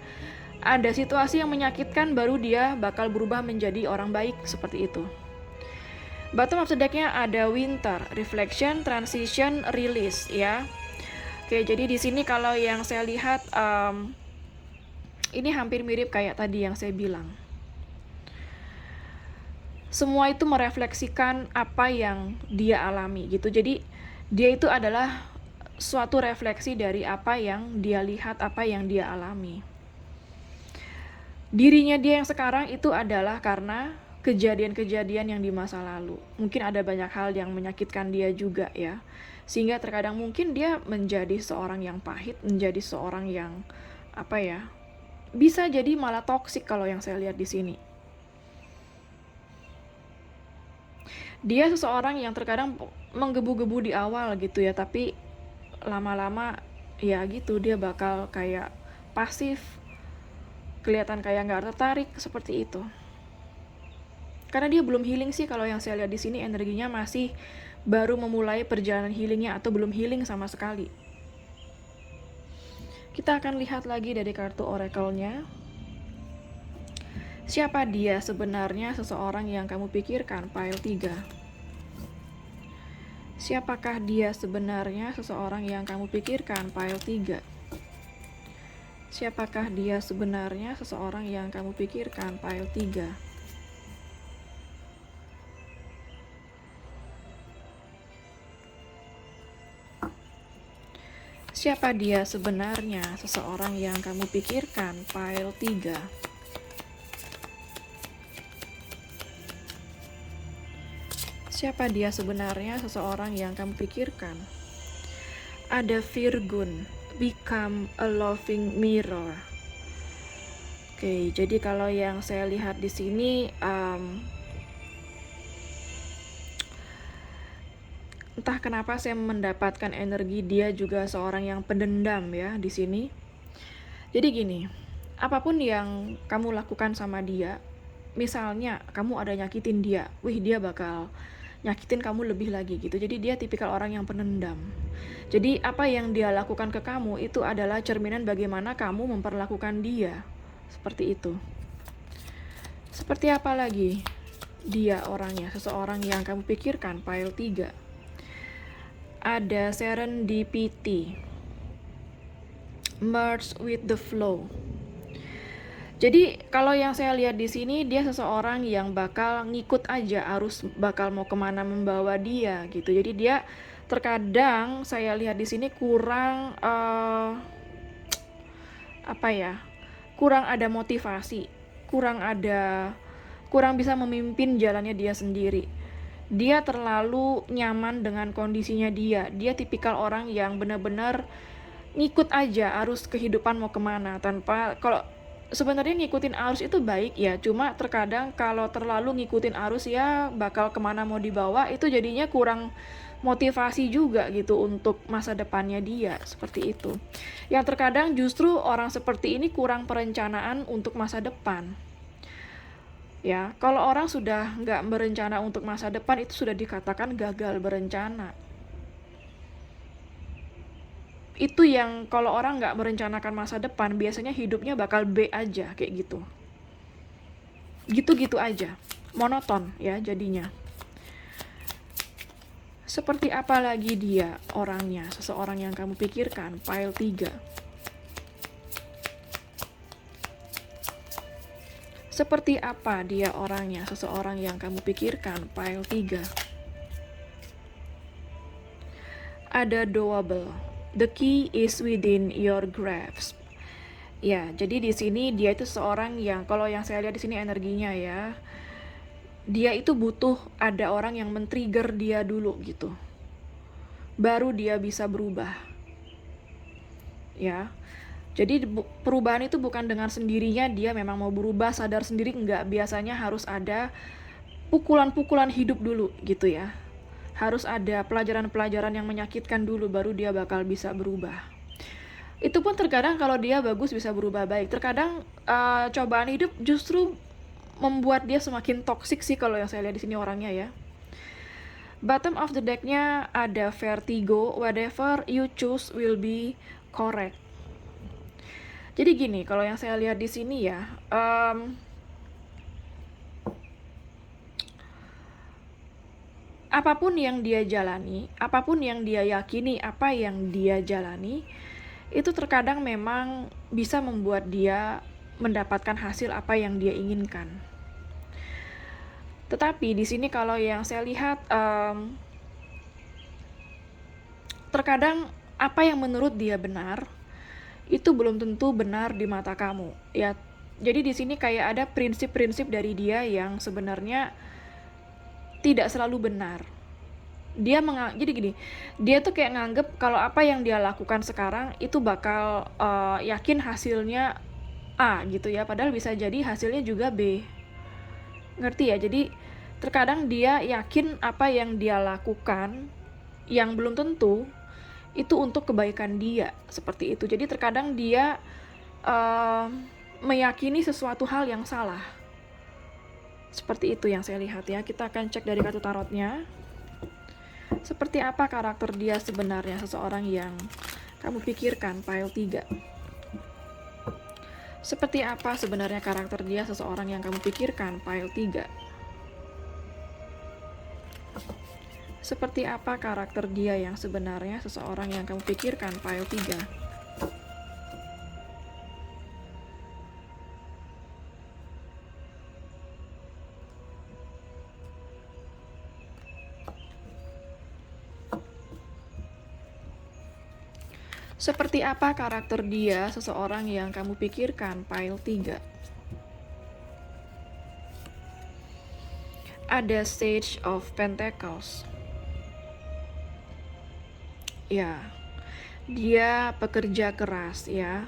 ada situasi yang menyakitkan baru dia bakal berubah menjadi orang baik, seperti itu. Bottom of the deck-nya ada winter, reflection, transition, release ya. Oke, jadi di sini kalau yang saya lihat ini hampir mirip kayak tadi yang saya bilang. Semua itu merefleksikan apa yang dia alami gitu. Jadi dia itu adalah suatu refleksi dari apa yang dia lihat, apa yang dia alami. Dirinya dia yang sekarang itu adalah karena kejadian-kejadian yang di masa lalu. Mungkin ada banyak hal yang menyakitkan dia juga ya. Sehingga terkadang mungkin dia menjadi seorang yang pahit, menjadi seorang yang apa ya, bisa jadi malah toksik kalau yang saya lihat di sini. Dia seseorang yang terkadang menggebu-gebu di awal gitu ya, tapi lama-lama ya gitu, dia bakal kayak pasif, kelihatan kayak nggak tertarik seperti itu. Karena dia belum healing sih, kalau yang saya lihat di sini energinya masih baru memulai perjalanan healingnya atau belum healing sama sekali. Kita akan lihat lagi dari kartu oracle-nya. Siapa dia sebenarnya seseorang yang kamu pikirkan, pile 3. Siapakah dia sebenarnya seseorang yang kamu pikirkan, pile 3. Siapakah dia sebenarnya seseorang yang kamu pikirkan, pile 3. Siapa dia sebenarnya seseorang yang kamu pikirkan, pile 3. Siapa dia sebenarnya seseorang yang kamu pikirkan? Ada Virgun, become a loving mirror. Oke, jadi kalau yang saya lihat di sini, entah kenapa saya mendapatkan energi dia juga seorang yang pendendam ya di sini. Jadi gini, apapun yang kamu lakukan sama dia, misalnya kamu ada nyakitin dia, dia bakal nyakitin kamu lebih lagi gitu. Jadi dia tipikal orang yang penendam. Jadi apa yang dia lakukan ke kamu itu adalah cerminan bagaimana kamu memperlakukan dia. Seperti itu. Seperti apa lagi dia orangnya, seseorang yang kamu pikirkan, pile 3. Ada serendipity, merge with the flow. Jadi kalau yang saya lihat di sini, dia seseorang yang bakal ngikut aja arus, bakal mau kemana membawa dia gitu. Jadi dia terkadang saya lihat di sini kurang kurang ada motivasi, kurang bisa memimpin jalannya dia sendiri. Dia terlalu nyaman dengan kondisinya dia. Dia tipikal orang yang benar-benar ngikut aja arus kehidupan mau kemana, tanpa, kalau sebenarnya ngikutin arus itu baik ya, cuma terkadang kalau terlalu ngikutin arus ya bakal kemana mau dibawa, itu jadinya kurang motivasi juga gitu untuk masa depannya dia, seperti itu. Yang terkadang justru orang seperti ini kurang perencanaan untuk masa depan. Ya, kalau orang sudah nggak berencana untuk masa depan, itu sudah dikatakan gagal berencana. Itu yang kalau orang nggak merencanakan masa depan, biasanya hidupnya bakal B aja, kayak gitu. Gitu-gitu aja, monoton ya jadinya. Seperti apa lagi dia orangnya, seseorang yang kamu pikirkan, pile 3. Seperti apa dia orangnya, seseorang yang kamu pikirkan, pile 3. Ada doable. The key is within your grasp. Ya, jadi di sini dia itu seorang yang, kalau yang saya lihat di sini energinya ya, dia itu butuh ada orang yang men-trigger dia dulu gitu. Baru dia bisa berubah. Ya. Jadi perubahan itu bukan dengan sendirinya dia memang mau berubah sadar sendiri, enggak. Biasanya harus ada pukulan-pukulan hidup dulu gitu ya. Harus ada pelajaran-pelajaran yang menyakitkan dulu, baru dia bakal bisa berubah. Itu pun terkadang kalau dia bagus bisa berubah baik. Terkadang cobaan hidup justru membuat dia semakin toksik sih kalau yang saya lihat di sini orangnya ya. Bottom of the deck-nya ada vertigo, whatever you choose will be correct. Jadi gini, kalau yang saya lihat di sini ya, apapun yang dia jalani, apapun yang dia yakini, apa yang dia jalani, itu terkadang memang bisa membuat dia mendapatkan hasil apa yang dia inginkan. Tetapi di sini kalau yang saya lihat, terkadang apa yang menurut dia benar, itu belum tentu benar di mata kamu. Ya, jadi di sini kayak ada prinsip-prinsip dari dia yang sebenarnya tidak selalu benar. Jadi gini, dia tuh kayak nganggep kalau apa yang dia lakukan sekarang itu bakal yakin hasilnya A gitu ya, padahal bisa jadi hasilnya juga B. Ngerti ya? Jadi terkadang dia yakin apa yang dia lakukan yang belum tentu itu untuk kebaikan dia, seperti itu. Jadi terkadang dia meyakini sesuatu hal yang salah. Seperti itu yang saya lihat ya. Kita akan cek dari kartu tarotnya. Seperti apa karakter dia sebenarnya, seseorang yang kamu pikirkan, pile 3. Seperti apa sebenarnya karakter dia, seseorang yang kamu pikirkan, pile 3. Seperti apa karakter dia yang sebenarnya, seseorang yang kamu pikirkan, pile 3. Seperti apa karakter dia, seseorang yang kamu pikirkan, pile 3. Ada Sage of Pentacles. Ya, dia pekerja keras ya.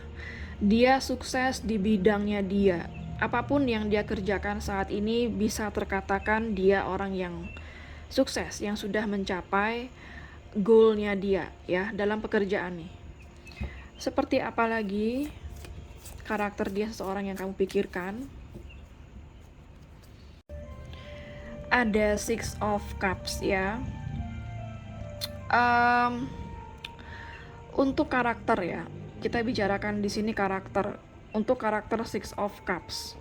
Dia sukses di bidangnya dia. Apapun yang dia kerjakan saat ini bisa terkatakan dia orang yang sukses, yang sudah mencapai goalnya dia ya dalam pekerjaan nih. Seperti apa lagi karakter dia, seseorang yang kamu pikirkan? Ada Six of Cups ya. Untuk karakter ya, kita bicarakan di sini karakter. Untuk karakter Six of Cups,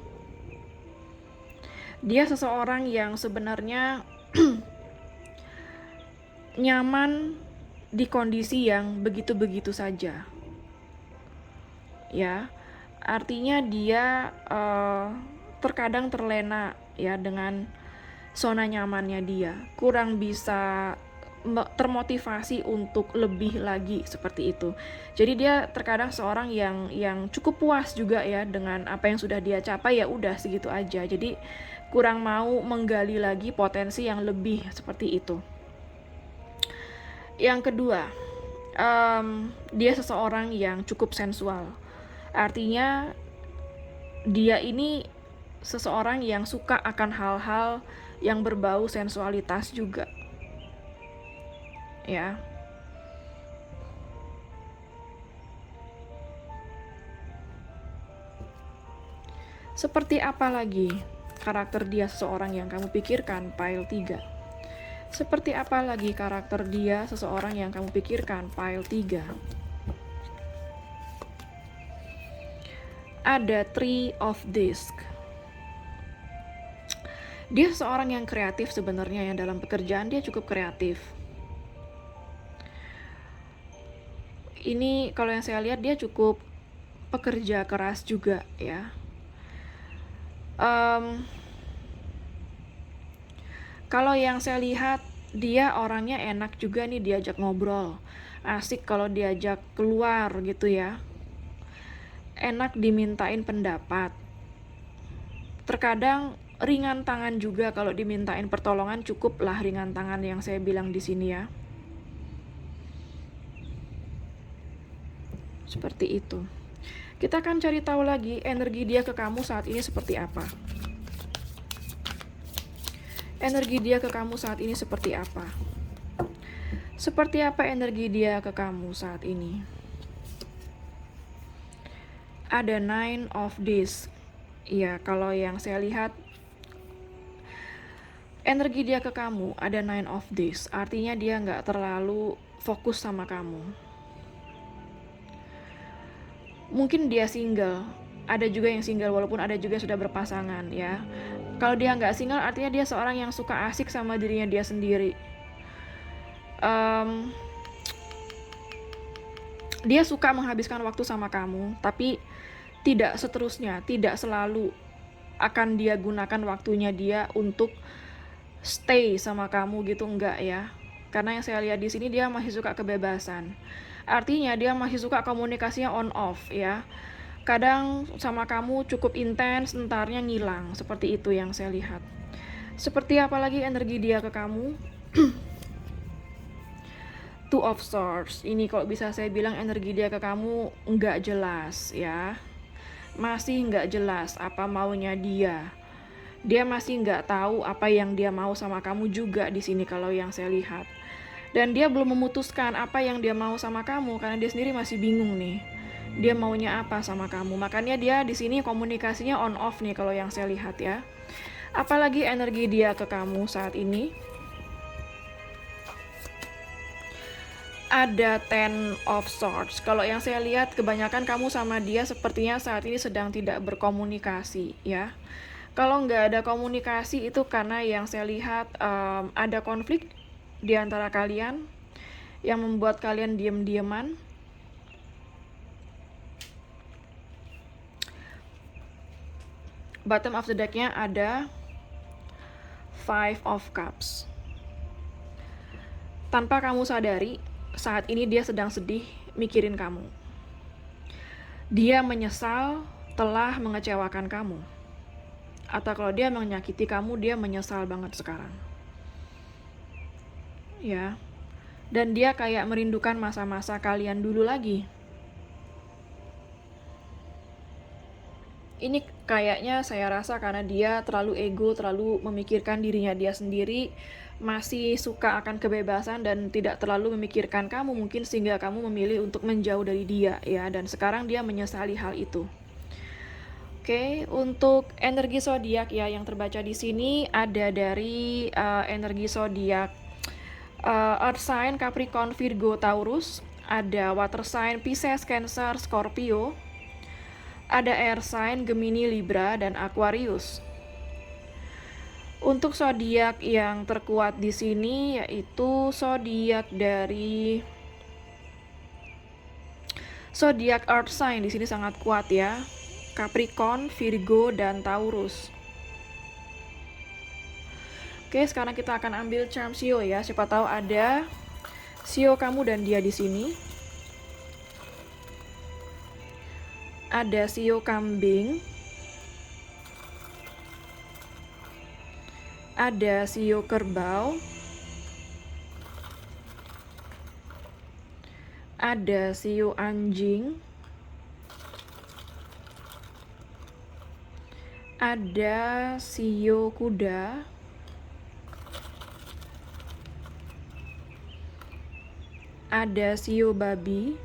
dia seseorang yang sebenarnya nyaman di kondisi yang begitu-begitu saja. Ya, artinya dia terkadang terlena ya dengan zona nyamannya dia, kurang bisa termotivasi untuk lebih lagi, seperti itu. Jadi dia terkadang seorang yang cukup puas juga ya dengan apa yang sudah dia capai, ya udah segitu aja. Jadi kurang mau menggali lagi potensi yang lebih, seperti itu. Yang kedua, dia seseorang yang cukup sensual. Artinya dia ini seseorang yang suka akan hal-hal yang berbau sensualitas juga. Ya. Seperti apa lagi karakter dia, seseorang yang kamu pikirkan, pile 3? Seperti apa lagi karakter dia, seseorang yang kamu pikirkan, pile 3? Ada Three of Discs. Dia seorang yang kreatif sebenarnya ya, dalam pekerjaan dia cukup kreatif. Ini kalau yang saya lihat dia cukup pekerja keras juga ya. Kalau yang saya lihat dia orangnya enak juga nih diajak ngobrol, asik kalau diajak keluar gitu ya, enak dimintain pendapat. Terkadang ringan tangan juga kalau dimintain pertolongan, cukuplah ringan tangan yang saya bilang di sini ya. Seperti itu. Kita akan cari tahu lagi energi dia ke kamu saat ini seperti apa. Energi dia ke kamu saat ini seperti apa? Seperti apa energi dia ke kamu saat ini? Ada Nine of Discs. Ya, kalau yang saya lihat energi dia ke kamu ada Nine of Discs. Artinya dia nggak terlalu fokus sama kamu. Mungkin dia single. Ada juga yang single, walaupun ada juga yang sudah berpasangan ya. Kalau dia nggak single, artinya dia seorang yang suka asik sama dirinya dia sendiri. Dia suka menghabiskan waktu sama kamu, tapi tidak seterusnya, tidak selalu akan dia gunakan waktunya dia untuk stay sama kamu gitu, enggak ya. Karena yang saya lihat di sini dia masih suka kebebasan. Artinya dia masih suka komunikasinya on off ya. Kadang sama kamu cukup intens, entarnya ngilang, seperti itu yang saya lihat. Seperti apa lagi energi dia ke kamu? Two of Swords. Ini kalau bisa saya bilang energi dia ke kamu nggak jelas ya. masih nggak jelas apa maunya dia. Dia masih nggak tahu apa yang dia mau sama kamu juga di sini kalau yang saya lihat. Dan dia belum memutuskan apa yang dia mau sama kamu karena dia sendiri masih bingung nih. Dia maunya apa sama kamu. Makanya dia di sini komunikasinya on off nih kalau yang saya lihat ya. Apalagi energi dia ke kamu saat ini. Ada Ten of Swords. Kalau yang saya lihat kebanyakan kamu sama dia sepertinya saat ini sedang tidak berkomunikasi ya. Kalau nggak ada komunikasi itu karena yang saya lihat ada konflik di antara kalian yang membuat kalian diem-dieman. Bottom of the deck-nya ada Five of Cups. Tanpa kamu sadari, saat ini dia sedang sedih mikirin kamu. Dia menyesal telah mengecewakan kamu. Atau kalau dia menyakiti kamu, dia menyesal banget sekarang. Ya. Dan dia kayak merindukan masa-masa kalian dulu lagi. Ini kayaknya saya rasa karena dia terlalu ego, terlalu memikirkan dirinya dia sendiri, masih suka akan kebebasan dan tidak terlalu memikirkan kamu mungkin sehingga kamu memilih untuk menjauh dari dia ya, dan sekarang dia menyesali hal itu. Oke, untuk energi zodiak ya yang terbaca di sini ada dari energi zodiak Earth sign Capricorn, Virgo, Taurus, ada water sign Pisces, Cancer, Scorpio, ada air sign Gemini, Libra, dan Aquarius. Untuk zodiak yang terkuat di sini yaitu zodiak dari zodiak Earth sign di sini sangat kuat ya. Capricorn, Virgo, dan Taurus. Oke, sekarang kita akan ambil charm Sio ya. Siapa tahu ada Sio kamu dan dia di sini. Ada Sio kambing. Ada Sio kerbau. Ada Sio anjing. Ada Sio kuda. Ada Sio babi.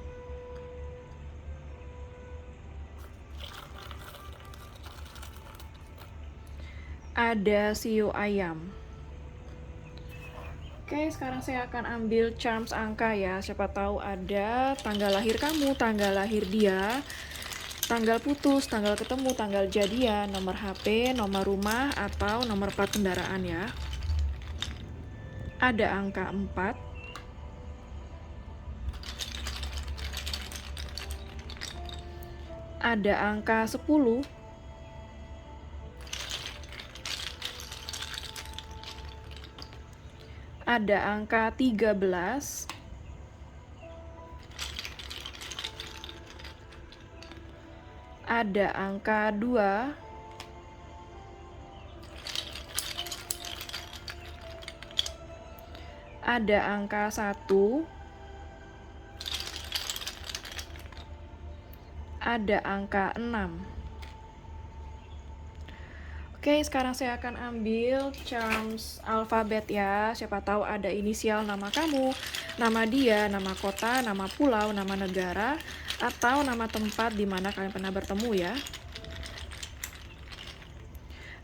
Ada Sio ayam. Oke, sekarang saya akan ambil charms angka ya. Siapa tahu ada tanggal lahir kamu, tanggal lahir dia, tanggal putus, tanggal ketemu, tanggal jadian, nomor HP, nomor rumah, atau nomor plat kendaraan ya. Ada angka 4. Ada angka 10. Ada angka 13. Ada angka 2. Ada angka 1. Ada angka 6. Oke, sekarang saya akan ambil charms alfabet ya. Siapa tahu ada inisial nama kamu, nama dia, nama kota, nama pulau, nama negara, atau nama tempat di mana kalian pernah bertemu ya.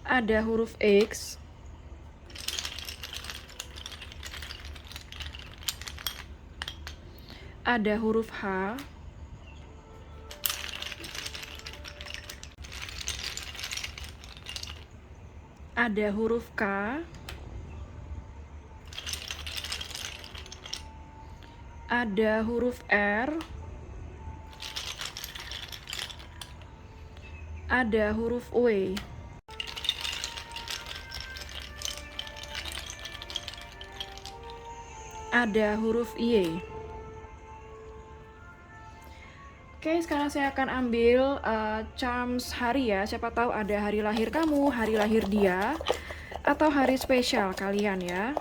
Ada huruf X. Ada huruf H. Ada huruf K. Ada huruf R. Ada huruf W. Ada huruf Y. Oke, sekarang saya akan ambil charms hari ya. Siapa tahu ada hari lahir kamu, hari lahir dia, atau hari spesial kalian ya.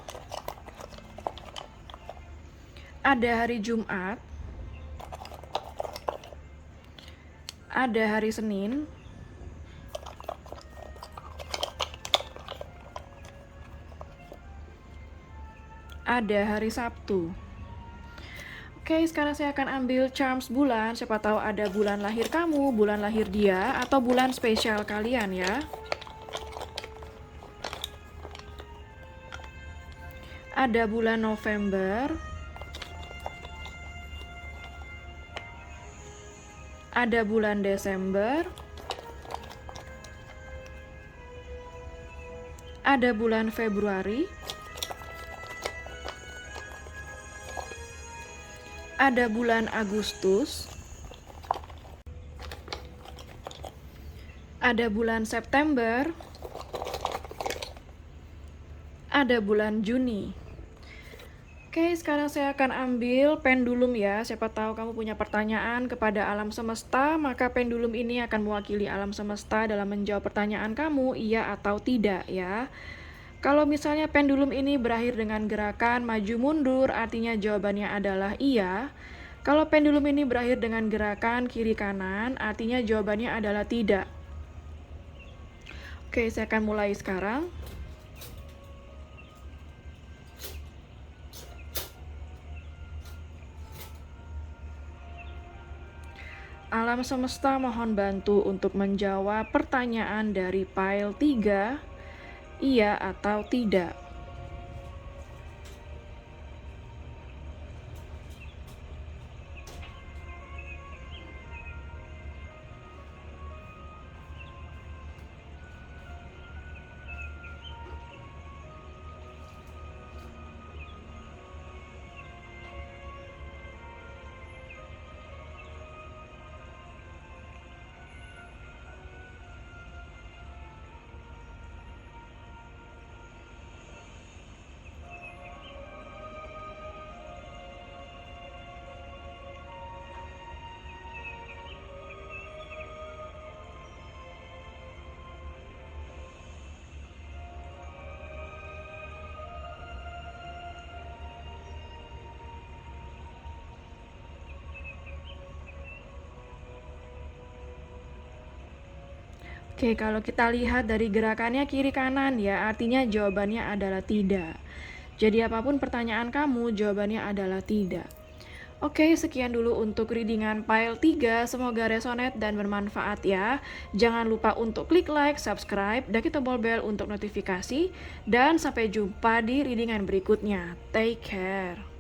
Ada hari Jumat. ada hari Senin, ada hari Sabtu. Oke, sekarang saya akan ambil charms bulan. Siapa tahu ada bulan lahir kamu, bulan lahir dia, atau bulan spesial kalian ya. Ada bulan November, ada bulan Desember, ada bulan Februari, ada bulan Agustus, ada bulan September, ada bulan Juni. Oke, sekarang saya akan ambil pendulum ya. Siapa tahu kamu punya pertanyaan kepada alam semesta, maka pendulum ini akan mewakili alam semesta dalam menjawab pertanyaan kamu, iya atau tidak ya. Kalau misalnya pendulum ini berakhir dengan gerakan maju mundur, artinya jawabannya adalah iya. Kalau pendulum ini berakhir dengan gerakan kiri kanan, artinya jawabannya adalah tidak. Oke, saya akan mulai sekarang. Alam semesta mohon bantu untuk menjawab pertanyaan dari pile 3, iya atau tidak. Oke, kalau kita lihat dari gerakannya kiri kanan ya, artinya jawabannya adalah tidak. Jadi apapun pertanyaan kamu, jawabannya adalah tidak. Oke, sekian dulu untuk readingan pile 3. Semoga resonate dan bermanfaat ya. Jangan lupa untuk klik like, subscribe, dan tombol bell untuk notifikasi. Dan sampai jumpa di readingan berikutnya. Take care.